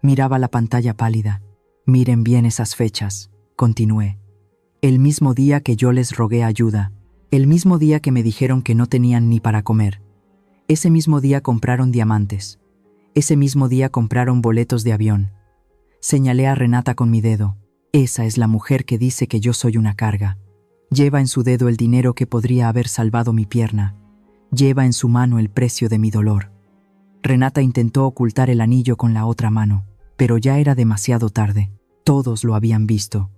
S1: Miraba la pantalla pálida. «Miren bien esas fechas», continué. «El mismo día que yo les rogué ayuda, el mismo día que me dijeron que no tenían ni para comer. Ese mismo día compraron diamantes. Ese mismo día compraron boletos de avión». Señalé a Renata con mi dedo. «Esa es la mujer que dice que yo soy una carga. Lleva en su dedo el dinero que podría haber salvado mi pierna. Lleva en su mano el precio de mi dolor». Renata intentó ocultar el anillo con la otra mano, pero ya era demasiado tarde. Todos lo habían visto.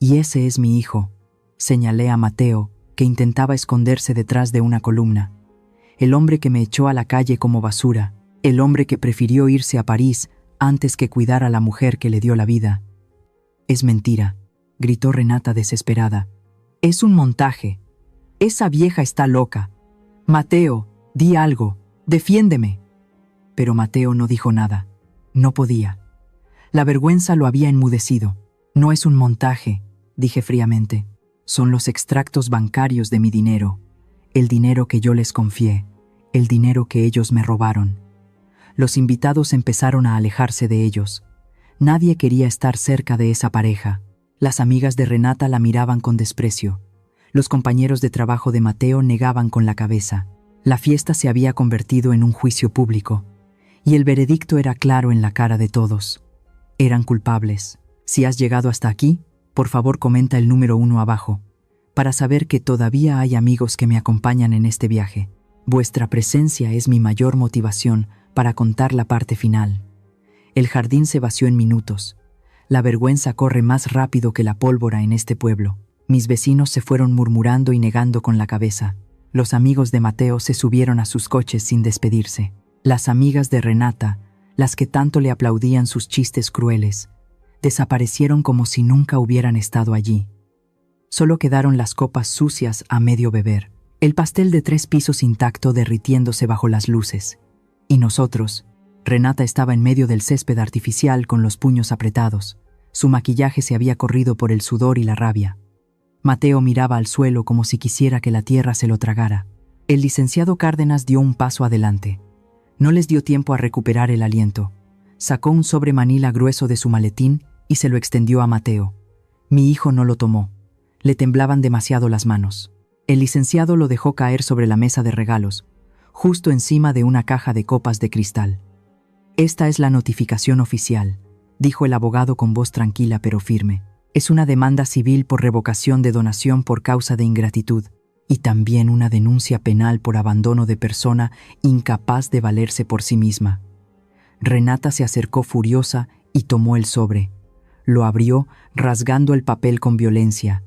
S1: «Y ese es mi hijo», señalé a Mateo, que intentaba esconderse detrás de una columna. «El hombre que me echó a la calle como basura, el hombre que prefirió irse a París antes que cuidar a la mujer que le dio la vida». «Es mentira», gritó Renata desesperada. «Es un montaje. Esa vieja está loca. Mateo, di algo, defiéndeme». Pero Mateo no dijo nada. No podía. La vergüenza lo había enmudecido. «No es un montaje», dije fríamente. «Son los extractos bancarios de mi dinero, el dinero que yo les confié, el dinero que ellos me robaron». Los invitados empezaron a alejarse de ellos. Nadie quería estar cerca de esa pareja. Las amigas de Renata la miraban con desprecio. Los compañeros de trabajo de Mateo negaban con la cabeza. La fiesta se había convertido en un juicio público, y el veredicto era claro en la cara de todos. Eran culpables. Si has llegado hasta aquí, por favor comenta el número 1 abajo, para saber que todavía hay amigos que me acompañan en este viaje. Vuestra presencia es mi mayor motivación para contar la parte final. El jardín se vació en minutos. La vergüenza corre más rápido que la pólvora en este pueblo. Mis vecinos se fueron murmurando y negando con la cabeza. Los amigos de Mateo se subieron a sus coches sin despedirse. Las amigas de Renata, las que tanto le aplaudían sus chistes crueles, desaparecieron como si nunca hubieran estado allí. Solo quedaron las copas sucias a medio beber, el pastel de 3 pisos intacto derritiéndose bajo las luces, ¿Y nosotros? Renata estaba en medio del césped artificial con los puños apretados. Su maquillaje se había corrido por el sudor y la rabia. Mateo miraba al suelo como si quisiera que la tierra se lo tragara. El licenciado Cárdenas dio un paso adelante. No les dio tiempo a recuperar el aliento. Sacó un sobre manila grueso de su maletín y se lo extendió a Mateo. Mi hijo no lo tomó. Le temblaban demasiado las manos. El licenciado lo dejó caer sobre la mesa de regalos, justo encima de una caja de copas de cristal. Esta es la notificación oficial, dijo el abogado con voz tranquila pero firme. Es una demanda civil por revocación de donación por causa de ingratitud y también una denuncia penal por abandono de persona incapaz de valerse por sí misma. Renata se acercó furiosa y tomó el sobre. Lo abrió, rasgando el papel con violencia.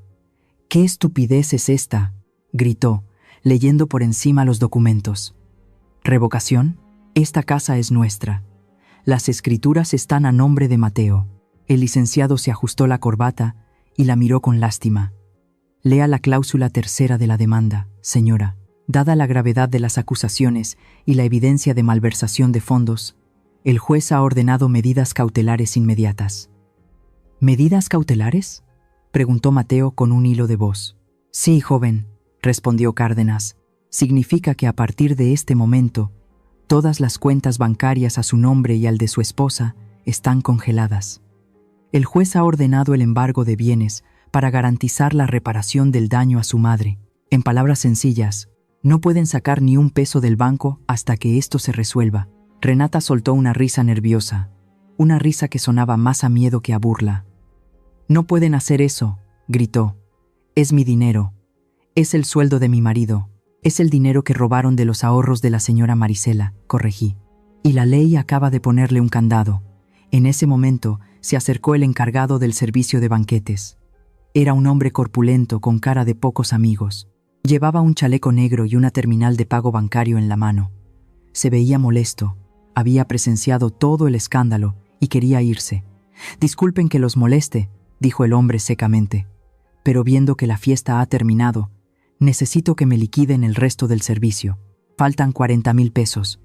S1: «¿Qué estupidez es esta?», gritó, leyendo por encima los documentos. «¿Revocación? Esta casa es nuestra. Las escrituras están a nombre de Mateo». El licenciado se ajustó la corbata y la miró con lástima. «Lea la cláusula tercera de la demanda, señora. Dada la gravedad de las acusaciones y la evidencia de malversación de fondos, el juez ha ordenado medidas cautelares inmediatas». «¿Medidas cautelares?», preguntó Mateo con un hilo de voz. «Sí, joven», respondió Cárdenas. «Significa que a partir de este momento, todas las cuentas bancarias a su nombre y al de su esposa están congeladas. El juez ha ordenado el embargo de bienes para garantizar la reparación del daño a su madre. En palabras sencillas, no pueden sacar ni un peso del banco hasta que esto se resuelva». Renata soltó una risa nerviosa, una risa que sonaba más a miedo que a burla. «No pueden hacer eso», gritó. «Es mi dinero. Es el sueldo de mi marido. Es el dinero que robaron de los ahorros de la señora Marisela», corregí. «Y la ley acaba de ponerle un candado». En ese momento se acercó el encargado del servicio de banquetes. Era un hombre corpulento con cara de pocos amigos. Llevaba un chaleco negro y una terminal de pago bancario en la mano. Se veía molesto. Había presenciado todo el escándalo y quería irse. «Disculpen que los moleste», dijo el hombre secamente, «pero viendo que la fiesta ha terminado, necesito que me liquiden el resto del servicio. Faltan 40,000 pesos.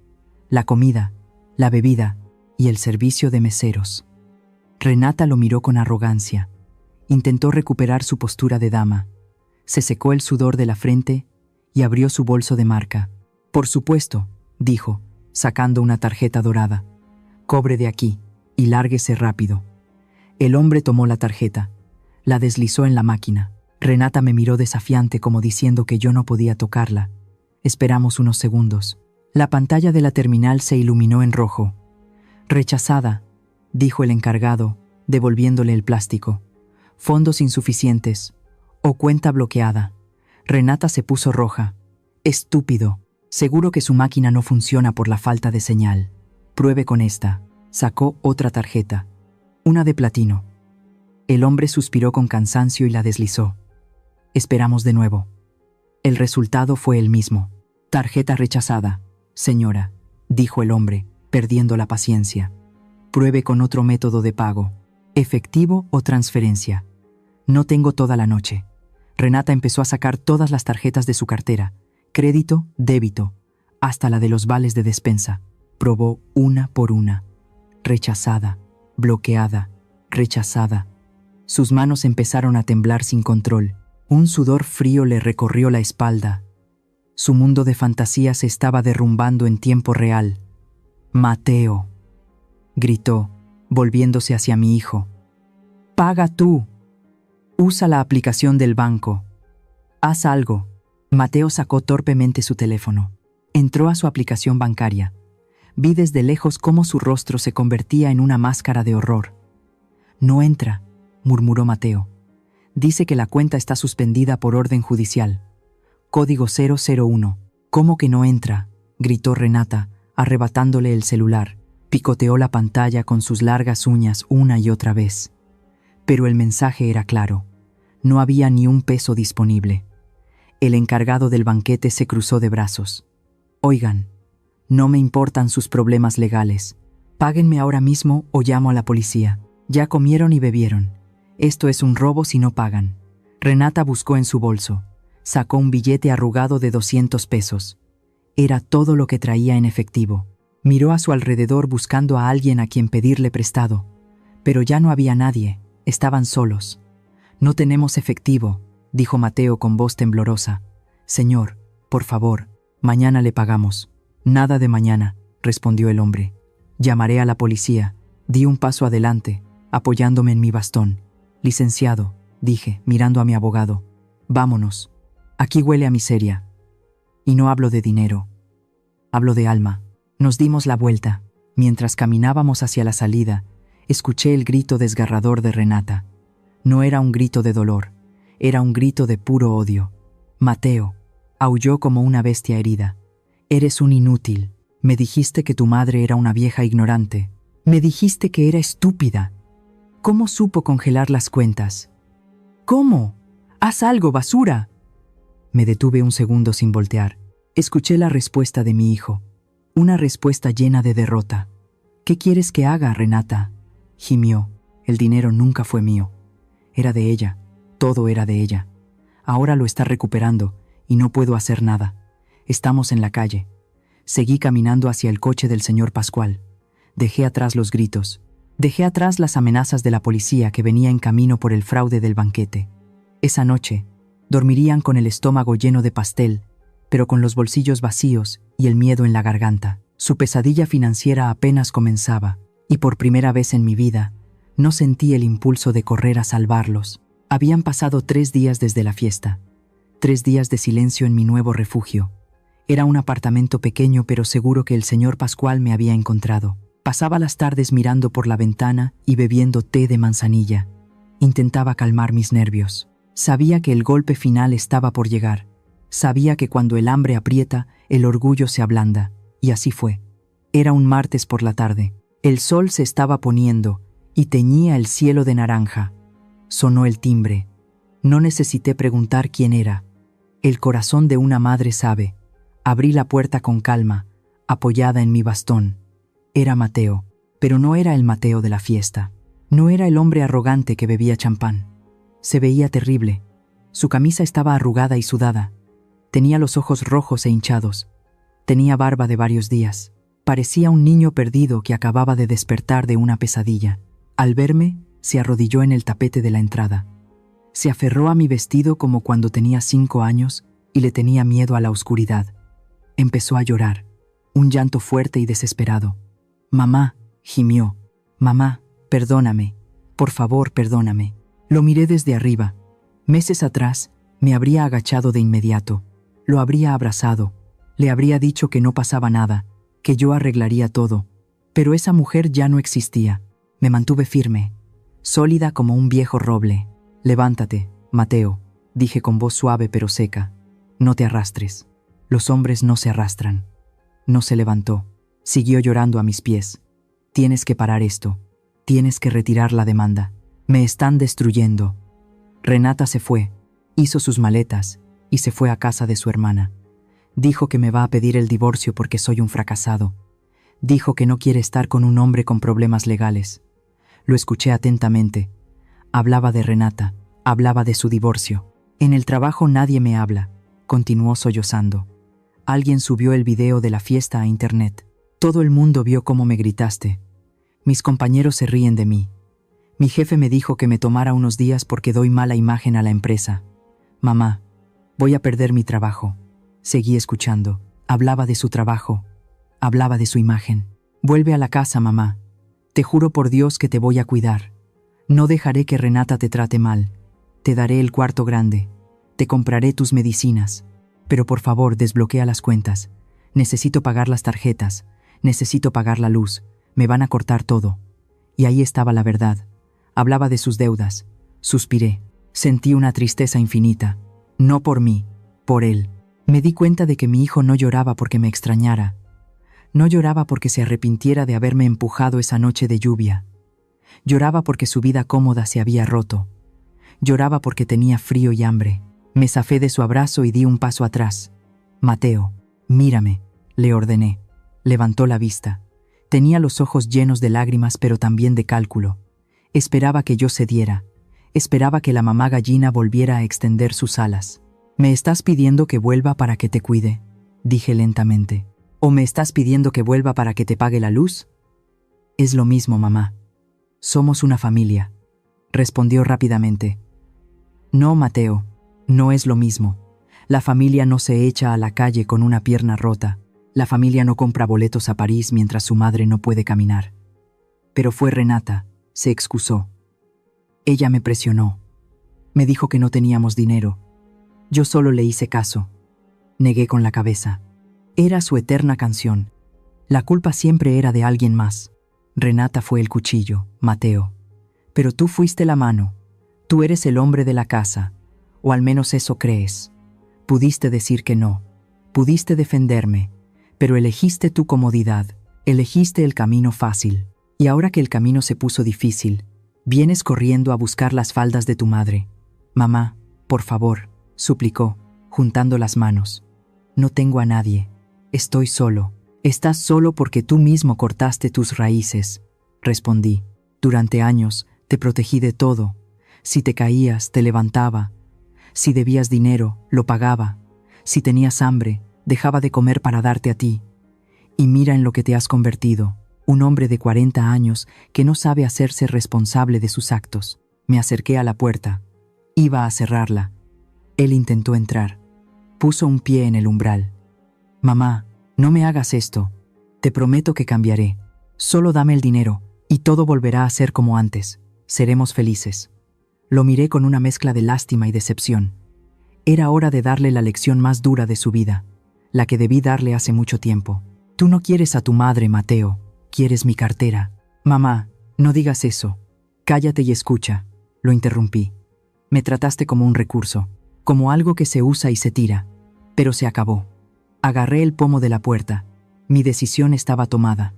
S1: La comida, la bebida y el servicio de meseros». Renata lo miró con arrogancia. Intentó recuperar su postura de dama. Se secó el sudor de la frente y abrió su bolso de marca. «Por supuesto», dijo, sacando una tarjeta dorada. «Cobre de aquí y lárguese rápido». El hombre tomó la tarjeta. La deslizó en la máquina. Renata me miró desafiante como diciendo que yo no podía tocarla. Esperamos unos segundos. La pantalla de la terminal se iluminó en rojo. «Rechazada», dijo el encargado, devolviéndole el plástico. «Fondos insuficientes» o «cuenta bloqueada». Renata se puso roja. «Estúpido. Seguro que su máquina no funciona por la falta de señal. Pruebe con esta». Sacó otra tarjeta. Una de platino. El hombre suspiró con cansancio y la deslizó. Esperamos de nuevo. El resultado fue el mismo. «Tarjeta rechazada, señora», dijo el hombre, perdiendo la paciencia. «Pruebe con otro método de pago. Efectivo o transferencia». «No tengo toda la noche». Renata empezó a sacar todas las tarjetas de su cartera. Crédito, débito, hasta la de los vales de despensa. Probó una por una. Rechazada, bloqueada, rechazada. Sus manos empezaron a temblar sin control. Un sudor frío le recorrió la espalda. Su mundo de fantasía se estaba derrumbando en tiempo real. «Mateo», gritó, volviéndose hacia mi hijo. «Paga tú. Usa la aplicación del banco. Haz algo». Mateo sacó torpemente su teléfono. Entró a su aplicación bancaria. Vi desde lejos cómo su rostro se convertía en una máscara de horror. «No entra», murmuró Mateo. «Dice que la cuenta está suspendida por orden judicial. Código 001. «¿Cómo que no entra?», gritó Renata, arrebatándole el celular. Picoteó la pantalla con sus largas uñas una y otra vez. Pero el mensaje era claro. No había ni un peso disponible. El encargado del banquete se cruzó de brazos. «Oigan, no me importan sus problemas legales. Páguenme ahora mismo o llamo a la policía. Ya comieron y bebieron. Esto es un robo si no pagan». Renata buscó en su bolso. Sacó un billete arrugado de 200 pesos. Era todo lo que traía en efectivo. Miró a su alrededor buscando a alguien a quien pedirle prestado, pero ya no había nadie, estaban solos. No tenemos efectivo, dijo Mateo con voz temblorosa. Señor, por favor, mañana le pagamos. Nada de mañana, respondió el hombre. Llamaré a la policía. Di un paso adelante, apoyándome en mi bastón. Licenciado, dije, mirando a mi abogado. Vámonos. Aquí huele a miseria. Y no hablo de dinero. Hablo de alma. Nos dimos la vuelta. Mientras caminábamos hacia la salida, escuché el grito desgarrador de Renata. No era un grito de dolor, era un grito de puro odio. Mateo, aulló como una bestia herida. Eres un inútil. Me dijiste que tu madre era una vieja ignorante. Me dijiste que era estúpida. ¿Cómo supo congelar las cuentas? ¿Cómo? ¡Haz algo, basura! Me detuve un segundo sin voltear. Escuché la respuesta de mi hijo. Una respuesta llena de derrota. ¿Qué quieres que haga, Renata? Gimió. El dinero nunca fue mío. Era de ella. Todo era de ella. Ahora lo está recuperando y no puedo hacer nada. Estamos en la calle. Seguí caminando hacia el coche del señor Pascual. Dejé atrás los gritos. Dejé atrás las amenazas de la policía que venía en camino por el fraude del banquete. Esa noche, dormirían con el estómago lleno de pastel, pero con los bolsillos vacíos y el miedo en la garganta. Su pesadilla financiera apenas comenzaba, y por primera vez en mi vida, no sentí el impulso de correr a salvarlos. Habían pasado 3 días desde la fiesta. 3 días de silencio en mi nuevo refugio. Era un apartamento pequeño, pero seguro que el señor Pascual me había encontrado. Pasaba las tardes mirando por la ventana y bebiendo té de manzanilla. Intentaba calmar mis nervios. Sabía que el golpe final estaba por llegar. Sabía que cuando el hambre aprieta, el orgullo se ablanda. Y así fue. Era un martes por la tarde. El sol se estaba poniendo y teñía el cielo de naranja. Sonó el timbre. No necesité preguntar quién era. El corazón de una madre sabe. Abrí la puerta con calma, apoyada en mi bastón. Era Mateo, pero no era el Mateo de la fiesta. No era el hombre arrogante que bebía champán. Se veía terrible. Su camisa estaba arrugada y sudada. Tenía los ojos rojos e hinchados. Tenía barba de varios días. Parecía un niño perdido que acababa de despertar de una pesadilla. Al verme, se arrodilló en el tapete de la entrada. Se aferró a mi vestido como cuando tenía 5 años y le tenía miedo a la oscuridad. Empezó a llorar, un llanto fuerte y desesperado. «Mamá», gimió. «Mamá, perdóname. Por favor, perdóname». Lo miré desde arriba. Meses atrás, me habría agachado de inmediato. Lo habría abrazado. Le habría dicho que no pasaba nada, que yo arreglaría todo. Pero esa mujer ya no existía. Me mantuve firme, sólida como un viejo roble. «Levántate, Mateo», dije con voz suave pero seca. «No te arrastres. Los hombres no se arrastran». No se levantó. Siguió llorando a mis pies. «Tienes que parar esto. Tienes que retirar la demanda. Me están destruyendo». Renata se fue, hizo sus maletas y se fue a casa de su hermana. Dijo que me va a pedir el divorcio porque soy un fracasado. Dijo que no quiere estar con un hombre con problemas legales. Lo escuché atentamente. Hablaba de Renata, hablaba de su divorcio. «En el trabajo nadie me habla», continuó sollozando. «Alguien subió el video de la fiesta a internet. Todo el mundo vio cómo me gritaste. Mis compañeros se ríen de mí. Mi jefe me dijo que me tomara unos días porque doy mala imagen a la empresa. Mamá, voy a perder mi trabajo». Seguí escuchando. Hablaba de su trabajo. Hablaba de su imagen. «Vuelve a la casa, mamá. Te juro por Dios que te voy a cuidar. No dejaré que Renata te trate mal. Te daré el cuarto grande. Te compraré tus medicinas. Pero por favor, desbloquea las cuentas. Necesito pagar las tarjetas. Necesito pagar la luz. Me van a cortar todo». Y ahí estaba la verdad. Hablaba de sus deudas. Suspiré. Sentí una tristeza infinita. No por mí, por él. Me di cuenta de que mi hijo no lloraba porque me extrañara. No lloraba porque se arrepintiera de haberme empujado esa noche de lluvia. Lloraba porque su vida cómoda se había roto. Lloraba porque tenía frío y hambre. Me zafé de su abrazo y di un paso atrás. «Mateo, mírame», le ordené. Levantó la vista. Tenía los ojos llenos de lágrimas pero también de cálculo. Esperaba que yo cediera. Esperaba que la mamá gallina volviera a extender sus alas. «¿Me estás pidiendo que vuelva para que te cuide?», dije lentamente. ¿O me estás pidiendo que vuelva para que te pague la luz? Es lo mismo, mamá. Somos una familia, respondió rápidamente. No, Mateo, no es lo mismo. La familia no se echa a la calle con una pierna rota. La familia no compra boletos a París mientras su madre no puede caminar. Pero fue Renata, se excusó. Ella me presionó. Me dijo que no teníamos dinero. Yo solo le hice caso. Negué con la cabeza. Era su eterna canción. La culpa siempre era de alguien más. Renata fue el cuchillo, Mateo. Pero tú fuiste la mano. Tú eres el hombre de la casa. O al menos eso crees. Pudiste decir que no. Pudiste defenderme. Pero elegiste tu comodidad. Elegiste el camino fácil. Y ahora que el camino se puso difícil, vienes corriendo a buscar las faldas de tu madre. Mamá, por favor, suplicó, juntando las manos. No tengo a nadie. Estoy solo. Estás solo porque tú mismo cortaste tus raíces, respondí. Durante años te protegí de todo. Si te caías, te levantaba. Si debías dinero, lo pagaba. Si tenías hambre, dejaba de comer para darte a ti. Y mira en lo que te has convertido. Un hombre de 40 años que no sabe hacerse responsable de sus actos. Me acerqué a la puerta. Iba a cerrarla. Él intentó entrar. Puso un pie en el umbral. Mamá, no me hagas esto. Te prometo que cambiaré. Solo dame el dinero, y todo volverá a ser como antes. Seremos felices. Lo miré con una mezcla de lástima y decepción. Era hora de darle la lección más dura de su vida, la que debí darle hace mucho tiempo. Tú no quieres a tu madre, Mateo. Quieres mi cartera. Mamá, no digas eso. Cállate y escucha. Lo interrumpí. Me trataste como un recurso, como algo que se usa y se tira. Pero se acabó. Agarré el pomo de la puerta. Mi decisión estaba tomada.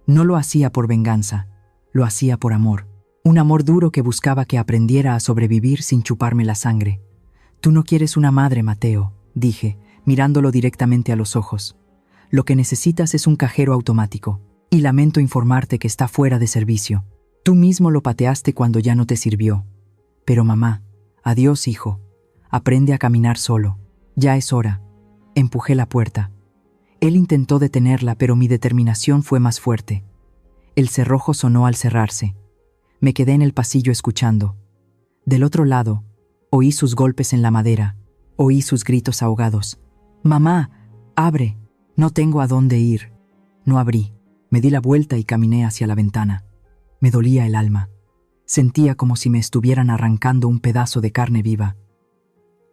S1: No lo hacía por venganza. Lo hacía por amor. Un amor duro que buscaba que aprendiera a sobrevivir sin chuparme la sangre. Tú no quieres una madre, Mateo, dije, mirándolo directamente a los ojos. Lo que necesitas es un cajero automático. Y lamento informarte que está fuera de servicio. Tú mismo lo pateaste cuando ya no te sirvió. Pero mamá, adiós, hijo. Aprende a caminar solo. Ya es hora. Empujé la puerta. Él intentó detenerla, pero mi determinación fue más fuerte. El cerrojo sonó al cerrarse. Me quedé en el pasillo escuchando. Del otro lado, oí sus golpes en la madera. Oí sus gritos ahogados. «Mamá, abre. No tengo a dónde ir». No abrí. Me di la vuelta y caminé hacia la ventana. Me dolía el alma. Sentía como si me estuvieran arrancando un pedazo de carne viva.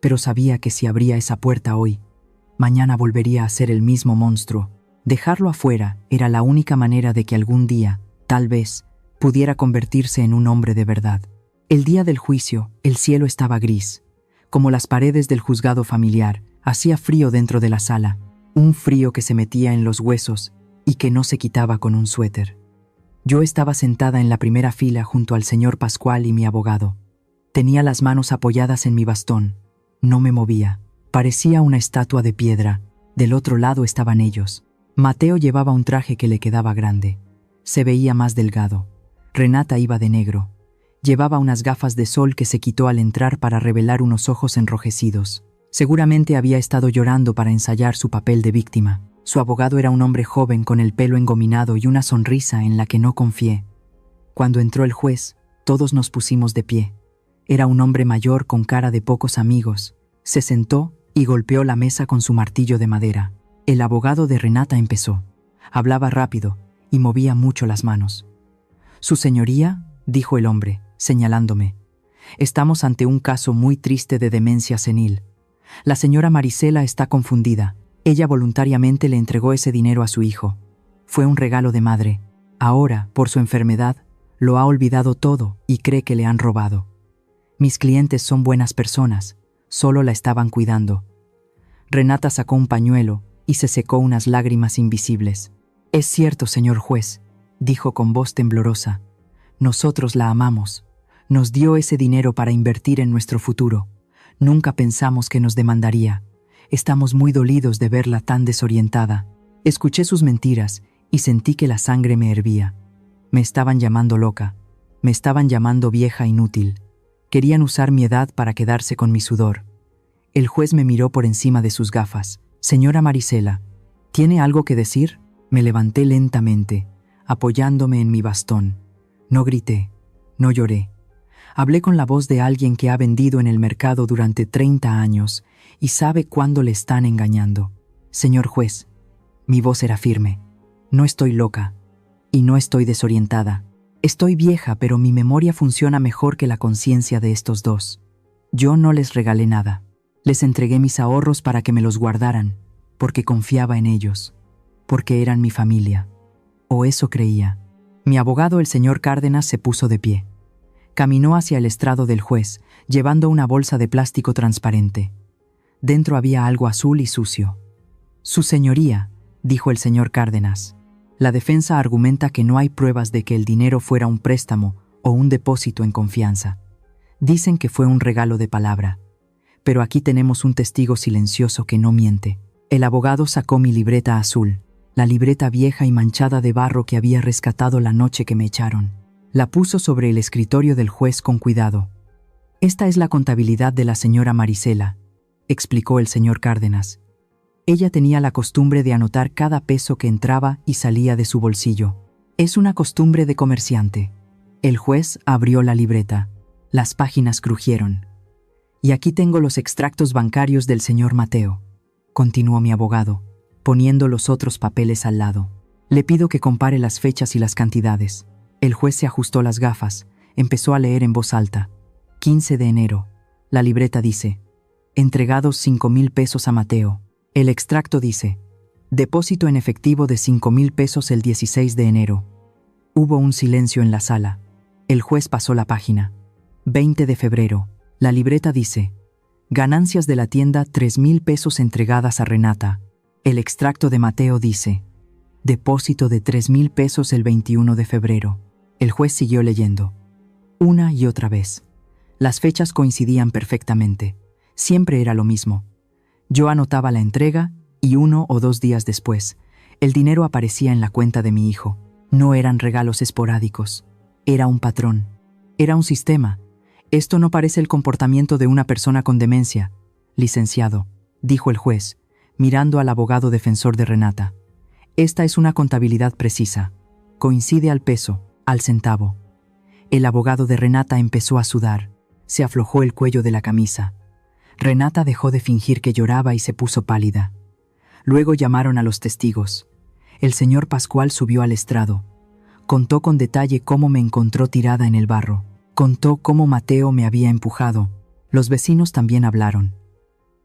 S1: Pero sabía que si abría esa puerta hoy, mañana volvería a ser el mismo monstruo. Dejarlo afuera era la única manera de que algún día, tal vez, pudiera convertirse en un hombre de verdad. El día del juicio, el cielo estaba gris. Como las paredes del juzgado familiar, hacía frío dentro de la sala. Un frío que se metía en los huesos y que no se quitaba con un suéter. Yo estaba sentada en la primera fila junto al señor Pascual y mi abogado. Tenía las manos apoyadas en mi bastón. No me movía. Parecía una estatua de piedra. Del otro lado estaban ellos. Mateo llevaba un traje que le quedaba grande. Se veía más delgado. Renata iba de negro. Llevaba unas gafas de sol que se quitó al entrar para revelar unos ojos enrojecidos. Seguramente había estado llorando para ensayar su papel de víctima. Su abogado era un hombre joven con el pelo engominado y una sonrisa en la que no confié. Cuando entró el juez, todos nos pusimos de pie. Era un hombre mayor con cara de pocos amigos. Se sentó y golpeó la mesa con su martillo de madera. El abogado de Renata empezó. Hablaba rápido y movía mucho las manos. «Su señoría», dijo el hombre, señalándome, «estamos ante un caso muy triste de demencia senil. La señora Marisela está confundida. Ella voluntariamente le entregó ese dinero a su hijo. Fue un regalo de madre. Ahora, por su enfermedad, lo ha olvidado todo y cree que le han robado. Mis clientes son buenas personas, solo la estaban cuidando». Renata sacó un pañuelo y se secó unas lágrimas invisibles. «Es cierto, señor juez», dijo con voz temblorosa. «Nosotros la amamos. Nos dio ese dinero para invertir en nuestro futuro. Nunca pensamos que nos demandaría. Estamos muy dolidos de verla tan desorientada». Escuché sus mentiras y sentí que la sangre me hervía. Me estaban llamando loca. Me estaban llamando vieja inútil. Querían usar mi edad para quedarse con mi sudor. El juez me miró por encima de sus gafas. «Señora Marisela, ¿Tiene algo que decir? Me levanté lentamente, apoyándome en mi bastón. No grité, no lloré. Hablé con la voz de alguien que ha vendido en el mercado durante 30 años y sabe cuándo le están engañando. Señor juez, mi voz era firme. No estoy loca y no estoy desorientada. Estoy vieja, pero mi memoria funciona mejor que la conciencia de estos dos. Yo no les regalé nada. Les entregué mis ahorros para que me los guardaran, porque confiaba en ellos, porque eran mi familia. O eso creía. Mi abogado, el señor Cárdenas, se puso de pie. Caminó hacia el estrado del juez, llevando una bolsa de plástico transparente. Dentro había algo azul y sucio. Su señoría, dijo el señor Cárdenas. La defensa argumenta que no hay pruebas de que el dinero fuera un préstamo o un depósito en confianza. Dicen que fue un regalo de palabra. Pero aquí tenemos un testigo silencioso que no miente. El abogado sacó mi libreta azul, la libreta vieja y manchada de barro que había rescatado la noche que me echaron. La puso sobre el escritorio del juez con cuidado. Esta es la contabilidad de la señora Marisela, explicó el señor Cárdenas. Ella tenía la costumbre de anotar cada peso que entraba y salía de su bolsillo. Es una costumbre de comerciante. El juez abrió la libreta. Las páginas crujieron. Y aquí tengo los extractos bancarios del señor Mateo, continuó mi abogado, poniendo los otros papeles al lado. Le pido que compare las fechas y las cantidades. El juez se ajustó las gafas, empezó a leer en voz alta. 15 de enero. La libreta dice, entregados 5,000 pesos a Mateo. El extracto dice, depósito en efectivo de 5,000 pesos el 16 de enero. Hubo un silencio en la sala. El juez pasó la página. 20 de febrero. La libreta dice, ganancias de la tienda 3,000 pesos entregadas a Renata. El extracto de Mateo dice, depósito de 3,000 pesos el 21 de febrero. El juez siguió leyendo. Una y otra vez. Las fechas coincidían perfectamente. Siempre era lo mismo. Yo anotaba la entrega y 1 o 2 días después, el dinero aparecía en la cuenta de mi hijo. No eran regalos esporádicos. Era un patrón. Era un sistema. Esto no parece el comportamiento de una persona con demencia, licenciado, dijo el juez, mirando al abogado defensor de Renata. Esta es una contabilidad precisa. Coincide al peso, al centavo. El abogado de Renata empezó a sudar. Se aflojó el cuello de la camisa. Renata dejó de fingir que lloraba y se puso pálida. Luego llamaron a los testigos. El señor Pascual subió al estrado. Contó con detalle cómo me encontró tirada en el barro. Contó cómo Mateo me había empujado. Los vecinos también hablaron.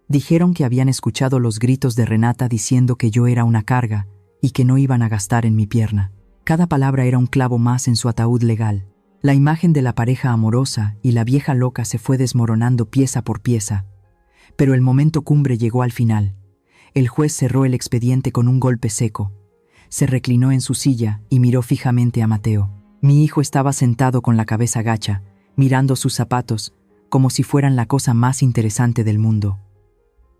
S1: Dijeron que habían escuchado los gritos de Renata diciendo que yo era una carga y que no iban a gastar en mi pierna. Cada palabra era un clavo más en su ataúd legal. La imagen de la pareja amorosa y la vieja loca se fue desmoronando pieza por pieza. Pero el momento cumbre llegó al final. El juez cerró el expediente con un golpe seco. Se reclinó en su silla y miró fijamente a Mateo. Mi hijo estaba sentado con la cabeza gacha, mirando sus zapatos, como si fueran la cosa más interesante del mundo.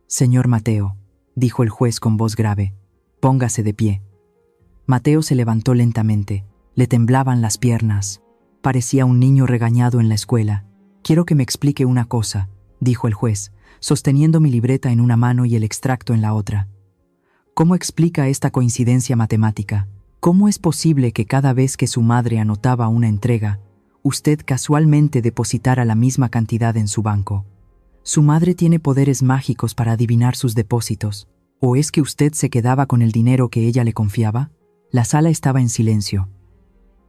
S1: Señor Mateo, dijo el juez con voz grave, póngase de pie. Mateo se levantó lentamente. Le temblaban las piernas. Parecía un niño regañado en la escuela. Quiero que me explique una cosa, dijo el juez, sosteniendo mi libreta en una mano y el extracto en la otra. ¿Cómo explica esta coincidencia matemática? ¿Cómo es posible que cada vez que su madre anotaba una entrega, usted casualmente depositara la misma cantidad en su banco? ¿Su madre tiene poderes mágicos para adivinar sus depósitos? ¿O es que usted se quedaba con el dinero que ella le confiaba? La sala estaba en silencio.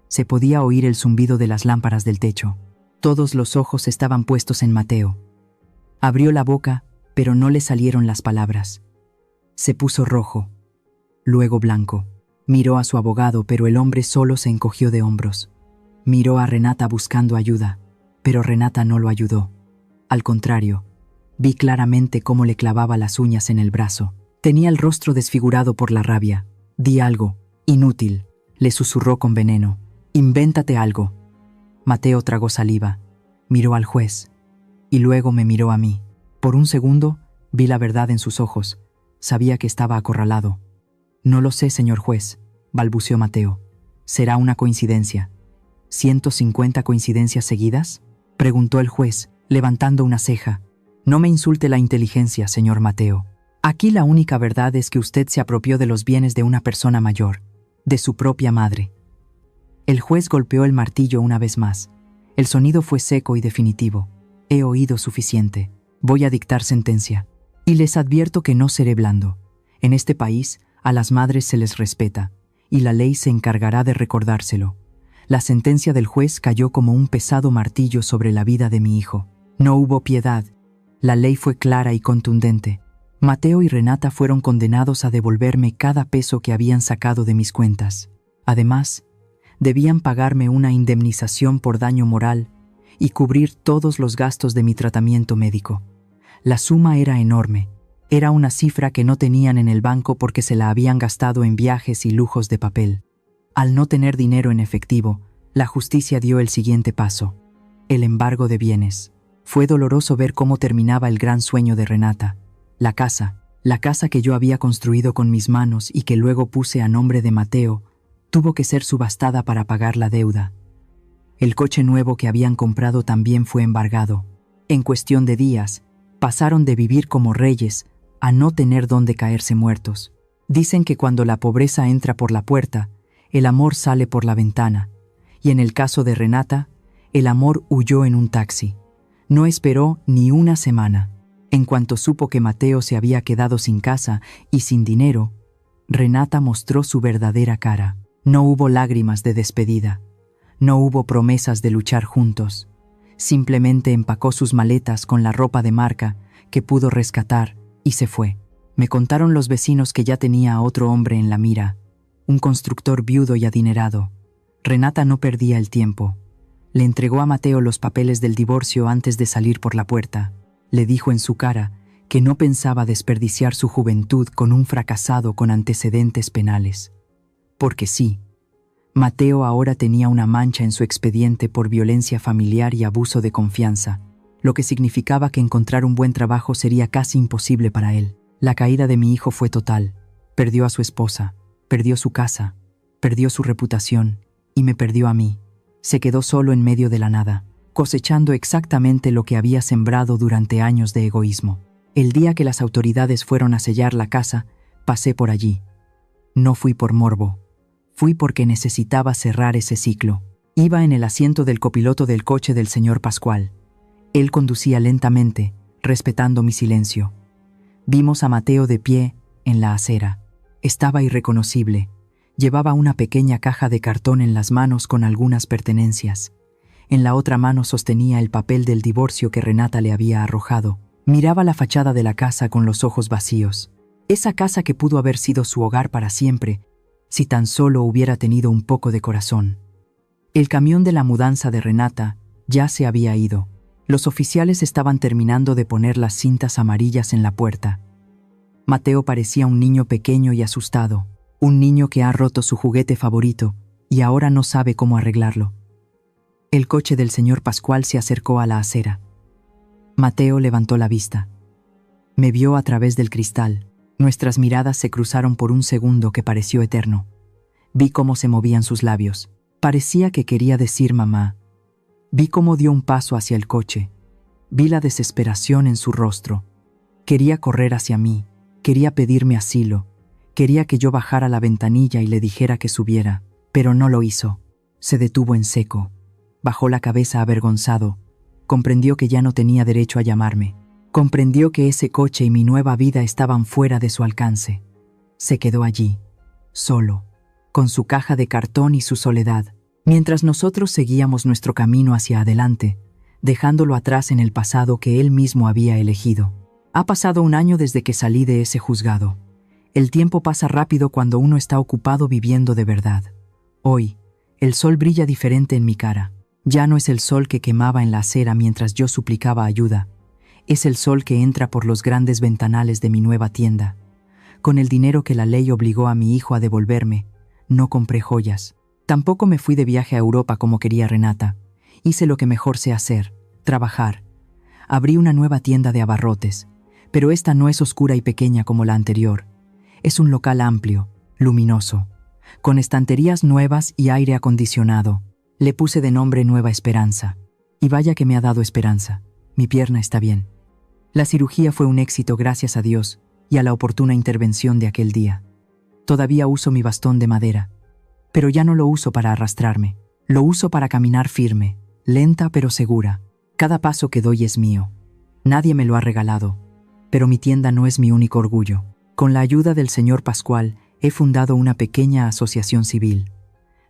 S1: Se podía oír el zumbido de las lámparas del techo. Todos los ojos estaban puestos en Mateo. Abrió la boca, pero no le salieron las palabras. Se puso rojo, luego blanco. Miró a su abogado, pero el hombre solo se encogió de hombros. Miró a Renata buscando ayuda, pero Renata no lo ayudó. Al contrario, vi claramente cómo le clavaba las uñas en el brazo. Tenía el rostro desfigurado por la rabia. Di algo, inútil, le susurró con veneno. Invéntate algo. Mateo tragó saliva, miró al juez, y luego me miró a mí. Por un segundo, vi la verdad en sus ojos. Sabía que estaba acorralado. No lo sé, señor juez, balbuceó Mateo. ¿Será una coincidencia? ¿150 coincidencias seguidas? Preguntó el juez, levantando una ceja. No me insulte la inteligencia, señor Mateo. Aquí la única verdad es que usted se apropió de los bienes de una persona mayor, de su propia madre. El juez golpeó el martillo una vez más. El sonido fue seco y definitivo. He oído suficiente. Voy a dictar sentencia. Y les advierto que no seré blando. En este país, a las madres se les respeta, y la ley se encargará de recordárselo. La sentencia del juez cayó como un pesado martillo sobre la vida de mi hijo. No hubo piedad. La ley fue clara y contundente. Mateo y Renata fueron condenados a devolverme cada peso que habían sacado de mis cuentas. Además, debían pagarme una indemnización por daño moral y cubrir todos los gastos de mi tratamiento médico. La suma era enorme. Era una cifra que no tenían en el banco porque se la habían gastado en viajes y lujos de papel. Al no tener dinero en efectivo, la justicia dio el siguiente paso: el embargo de bienes. Fue doloroso ver cómo terminaba el gran sueño de Renata. La casa que yo había construido con mis manos y que luego puse a nombre de Mateo, tuvo que ser subastada para pagar la deuda. El coche nuevo que habían comprado también fue embargado. En cuestión de días, pasaron de vivir como reyes a no tener dónde caerse muertos. Dicen que cuando la pobreza entra por la puerta, el amor sale por la ventana. Y en el caso de Renata, el amor huyó en un taxi. No esperó ni una semana. En cuanto supo que Mateo se había quedado sin casa y sin dinero, Renata mostró su verdadera cara. No hubo lágrimas de despedida. No hubo promesas de luchar juntos. Simplemente empacó sus maletas con la ropa de marca que pudo rescatar y se fue. Me contaron los vecinos que ya tenía a otro hombre en la mira, un constructor viudo y adinerado. Renata no perdía el tiempo. Le entregó a Mateo los papeles del divorcio antes de salir por la puerta. Le dijo en su cara que no pensaba desperdiciar su juventud con un fracasado con antecedentes penales. Porque sí, Mateo ahora tenía una mancha en su expediente por violencia familiar y abuso de confianza, lo que significaba que encontrar un buen trabajo sería casi imposible para él. La caída de mi hijo fue total. Perdió a su esposa, perdió su casa, perdió su reputación y me perdió a mí. Se quedó solo en medio de la nada, cosechando exactamente lo que había sembrado durante años de egoísmo. El día que las autoridades fueron a sellar la casa, pasé por allí. No fui por morbo. Fui porque necesitaba cerrar ese ciclo. Iba en el asiento del copiloto del coche del señor Pascual. Él conducía lentamente, respetando mi silencio. Vimos a Mateo de pie, en la acera. Estaba irreconocible. Llevaba una pequeña caja de cartón en las manos con algunas pertenencias. En la otra mano sostenía el papel del divorcio que Renata le había arrojado. Miraba la fachada de la casa con los ojos vacíos. Esa casa que pudo haber sido su hogar para siempre, si tan solo hubiera tenido un poco de corazón. El camión de la mudanza de Renata ya se había ido. Los oficiales estaban terminando de poner las cintas amarillas en la puerta. Mateo parecía un niño pequeño y asustado, un niño que ha roto su juguete favorito y ahora no sabe cómo arreglarlo. El coche del señor Pascual se acercó a la acera. Mateo levantó la vista. Me vio a través del cristal. Nuestras miradas se cruzaron por un segundo que pareció eterno. Vi cómo se movían sus labios. Parecía que quería decir mamá. Vi cómo dio un paso hacia el coche. Vi la desesperación en su rostro. Quería correr hacia mí. Quería pedirme asilo. Quería que yo bajara la ventanilla y le dijera que subiera, pero no lo hizo. Se detuvo en seco. Bajó la cabeza avergonzado. Comprendió que ya no tenía derecho a llamarme. Comprendió que ese coche y mi nueva vida estaban fuera de su alcance. Se quedó allí, solo, con su caja de cartón y su soledad, mientras nosotros seguíamos nuestro camino hacia adelante, dejándolo atrás en el pasado que él mismo había elegido. Ha pasado un año desde que salí de ese juzgado. El tiempo pasa rápido cuando uno está ocupado viviendo de verdad. Hoy, el sol brilla diferente en mi cara. Ya no es el sol que quemaba en la acera mientras yo suplicaba ayuda. Es el sol que entra por los grandes ventanales de mi nueva tienda. Con el dinero que la ley obligó a mi hijo a devolverme, no compré joyas. Tampoco me fui de viaje a Europa como quería Renata. Hice lo que mejor sé hacer, trabajar. Abrí una nueva tienda de abarrotes, pero esta no es oscura y pequeña como la anterior. Es un local amplio, luminoso, con estanterías nuevas y aire acondicionado. Le puse de nombre Nueva Esperanza. Y vaya que me ha dado esperanza. Mi pierna está bien. La cirugía fue un éxito, gracias a Dios, y a la oportuna intervención de aquel día. Todavía uso mi bastón de madera, pero ya no lo uso para arrastrarme. Lo uso para caminar firme, lenta pero segura. Cada paso que doy es mío. Nadie me lo ha regalado, pero mi tienda no es mi único orgullo. Con la ayuda del señor Pascual, he fundado una pequeña asociación civil.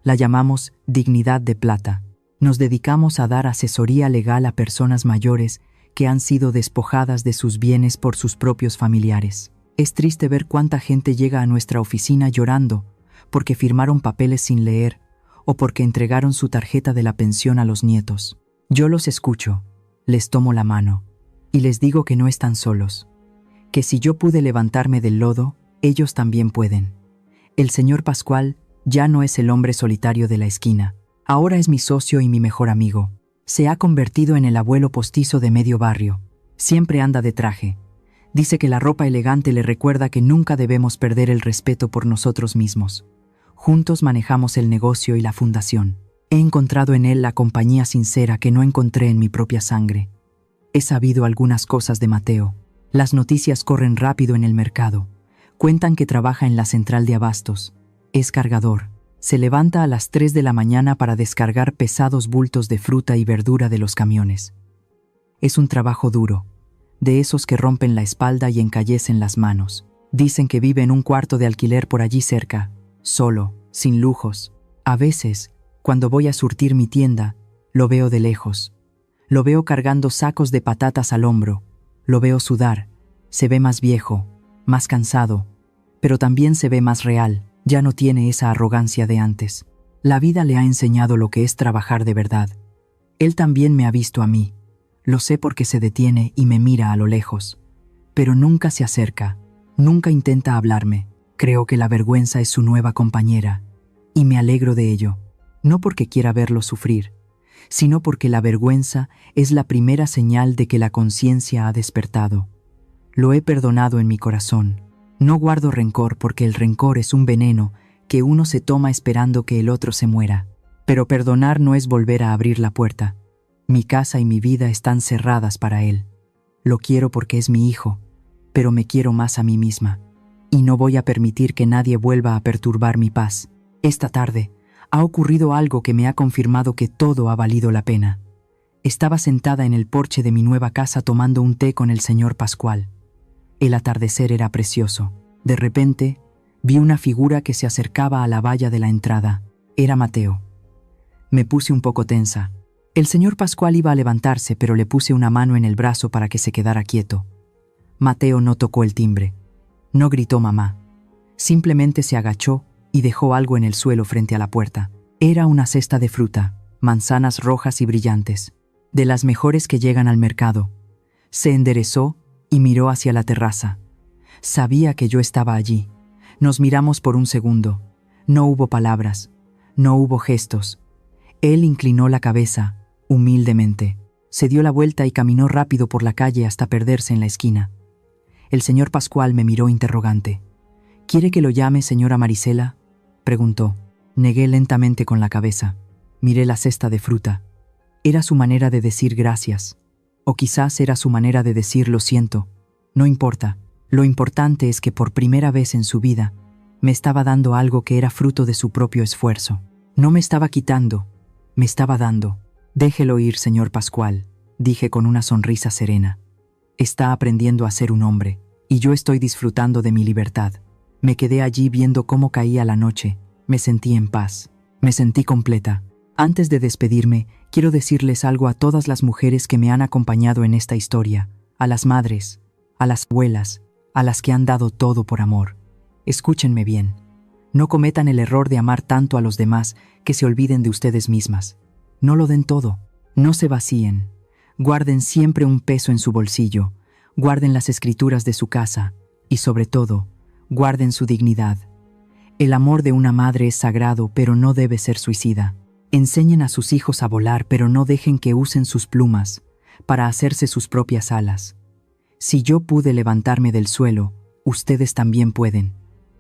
S1: La llamamos Dignidad de Plata. Nos dedicamos a dar asesoría legal a personas mayores que han sido despojadas de sus bienes por sus propios familiares. Es triste ver cuánta gente llega a nuestra oficina llorando porque firmaron papeles sin leer o porque entregaron su tarjeta de la pensión a los nietos. Yo los escucho, les tomo la mano y les digo que no están solos, que si yo pude levantarme del lodo, ellos también pueden. El señor Pascual ya no es el hombre solitario de la esquina. Ahora es mi socio y mi mejor amigo. Se ha convertido en el abuelo postizo de medio barrio. Siempre anda de traje. Dice que la ropa elegante le recuerda que nunca debemos perder el respeto por nosotros mismos. Juntos manejamos el negocio y la fundación. He encontrado en él la compañía sincera que no encontré en mi propia sangre. He sabido algunas cosas de Mateo. Las noticias corren rápido en el mercado. Cuentan que trabaja en la central de abastos. Es cargador. Se levanta a las 3 de la mañana para descargar pesados bultos de fruta y verdura de los camiones. Es un trabajo duro, de esos que rompen la espalda y encallecen las manos. Dicen que vive en un cuarto de alquiler por allí cerca, solo, sin lujos. A veces, cuando voy a surtir mi tienda, lo veo de lejos. Lo veo cargando sacos de patatas al hombro. Lo veo sudar. Se ve más viejo, más cansado, pero también se ve más real. Ya no tiene esa arrogancia de antes. La vida le ha enseñado lo que es trabajar de verdad. Él también me ha visto a mí. Lo sé porque se detiene y me mira a lo lejos. Pero nunca se acerca, nunca intenta hablarme. Creo que la vergüenza es su nueva compañera, y me alegro de ello. No porque quiera verlo sufrir, sino porque la vergüenza es la primera señal de que la conciencia ha despertado. Lo he perdonado en mi corazón. No guardo rencor porque el rencor es un veneno que uno se toma esperando que el otro se muera. Pero perdonar no es volver a abrir la puerta. Mi casa y mi vida están cerradas para él. Lo quiero porque es mi hijo, pero me quiero más a mí misma. Y no voy a permitir que nadie vuelva a perturbar mi paz. Esta tarde ha ocurrido algo que me ha confirmado que todo ha valido la pena. Estaba sentada en el porche de mi nueva casa tomando un té con el señor Pascual. El atardecer era precioso. De repente, vi una figura que se acercaba a la valla de la entrada. Era Mateo. Me puse un poco tensa. El señor Pascual iba a levantarse, pero le puse una mano en el brazo para que se quedara quieto. Mateo no tocó el timbre. No gritó mamá. Simplemente se agachó y dejó algo en el suelo frente a la puerta. Era una cesta de fruta, manzanas rojas y brillantes, de las mejores que llegan al mercado. Se enderezó y miró hacia la terraza. Sabía que yo estaba allí. Nos miramos por un segundo. No hubo palabras, no hubo gestos. Él inclinó la cabeza, humildemente. Se dio la vuelta y caminó rápido por la calle hasta perderse en la esquina. El señor Pascual me miró interrogante. ¿Quiere que lo llame, señora Marisela?, preguntó. Negué lentamente con la cabeza. Miré la cesta de fruta. Era su manera de decir gracias. O quizás era su manera de decir lo siento. No importa. Lo importante es que por primera vez en su vida me estaba dando algo que era fruto de su propio esfuerzo. No me estaba quitando, me estaba dando. Déjelo ir, señor Pascual, dije con una sonrisa serena. Está aprendiendo a ser un hombre, y yo estoy disfrutando de mi libertad. Me quedé allí viendo cómo caía la noche. Me sentí en paz. Me sentí completa. Antes de despedirme, quiero decirles algo a todas las mujeres que me han acompañado en esta historia, a las madres, a las abuelas, a las que han dado todo por amor. Escúchenme bien. No cometan el error de amar tanto a los demás que se olviden de ustedes mismas. No lo den todo. No se vacíen. Guarden siempre un peso en su bolsillo. Guarden las escrituras de su casa. Y sobre todo, guarden su dignidad. El amor de una madre es sagrado, pero no debe ser suicida. Enseñen a sus hijos a volar, pero no dejen que usen sus plumas para hacerse sus propias alas. Si yo pude levantarme del suelo, ustedes también pueden.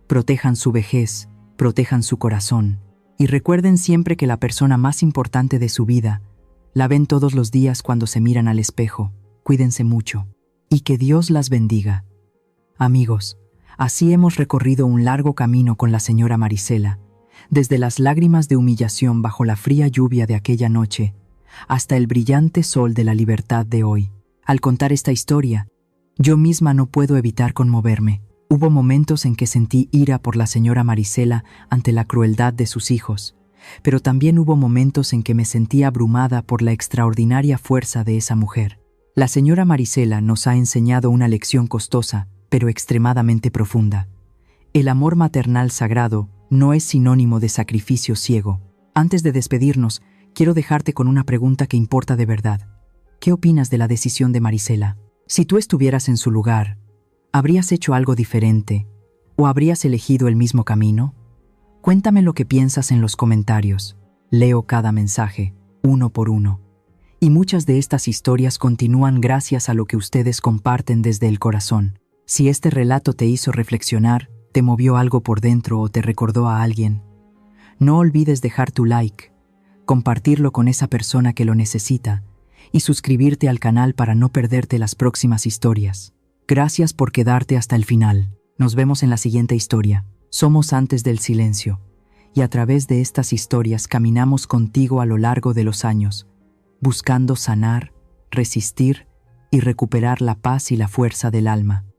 S1: Protejan su vejez, protejan su corazón, y recuerden siempre que la persona más importante de su vida la ven todos los días cuando se miran al espejo. Cuídense mucho, y que Dios las bendiga. Amigos, así hemos recorrido un largo camino con la señora Marisela, desde las lágrimas de humillación bajo la fría lluvia de aquella noche, hasta el brillante sol de la libertad de hoy. Al contar esta historia, yo misma no puedo evitar conmoverme. Hubo momentos en que sentí ira por la señora Marisela ante la crueldad de sus hijos, pero también hubo momentos en que me sentí abrumada por la extraordinaria fuerza de esa mujer. La señora Marisela nos ha enseñado una lección costosa, pero extremadamente profunda. El amor maternal sagrado no es sinónimo de sacrificio ciego. Antes de despedirnos, quiero dejarte con una pregunta que importa de verdad. ¿Qué opinas de la decisión de Marisela? Si tú estuvieras en su lugar, ¿habrías hecho algo diferente o habrías elegido el mismo camino? Cuéntame lo que piensas en los comentarios. Leo cada mensaje, uno por uno. Y muchas de estas historias continúan gracias a lo que ustedes comparten desde el corazón. Si este relato te hizo reflexionar, te movió algo por dentro o te recordó a alguien, no olvides dejar tu like, compartirlo con esa persona que lo necesita y suscribirte al canal para no perderte las próximas historias. Gracias por quedarte hasta el final. Nos vemos en la siguiente historia. Somos Antes del Silencio, y a través de estas historias caminamos contigo a lo largo de los años, buscando sanar, resistir y recuperar la paz y la fuerza del alma.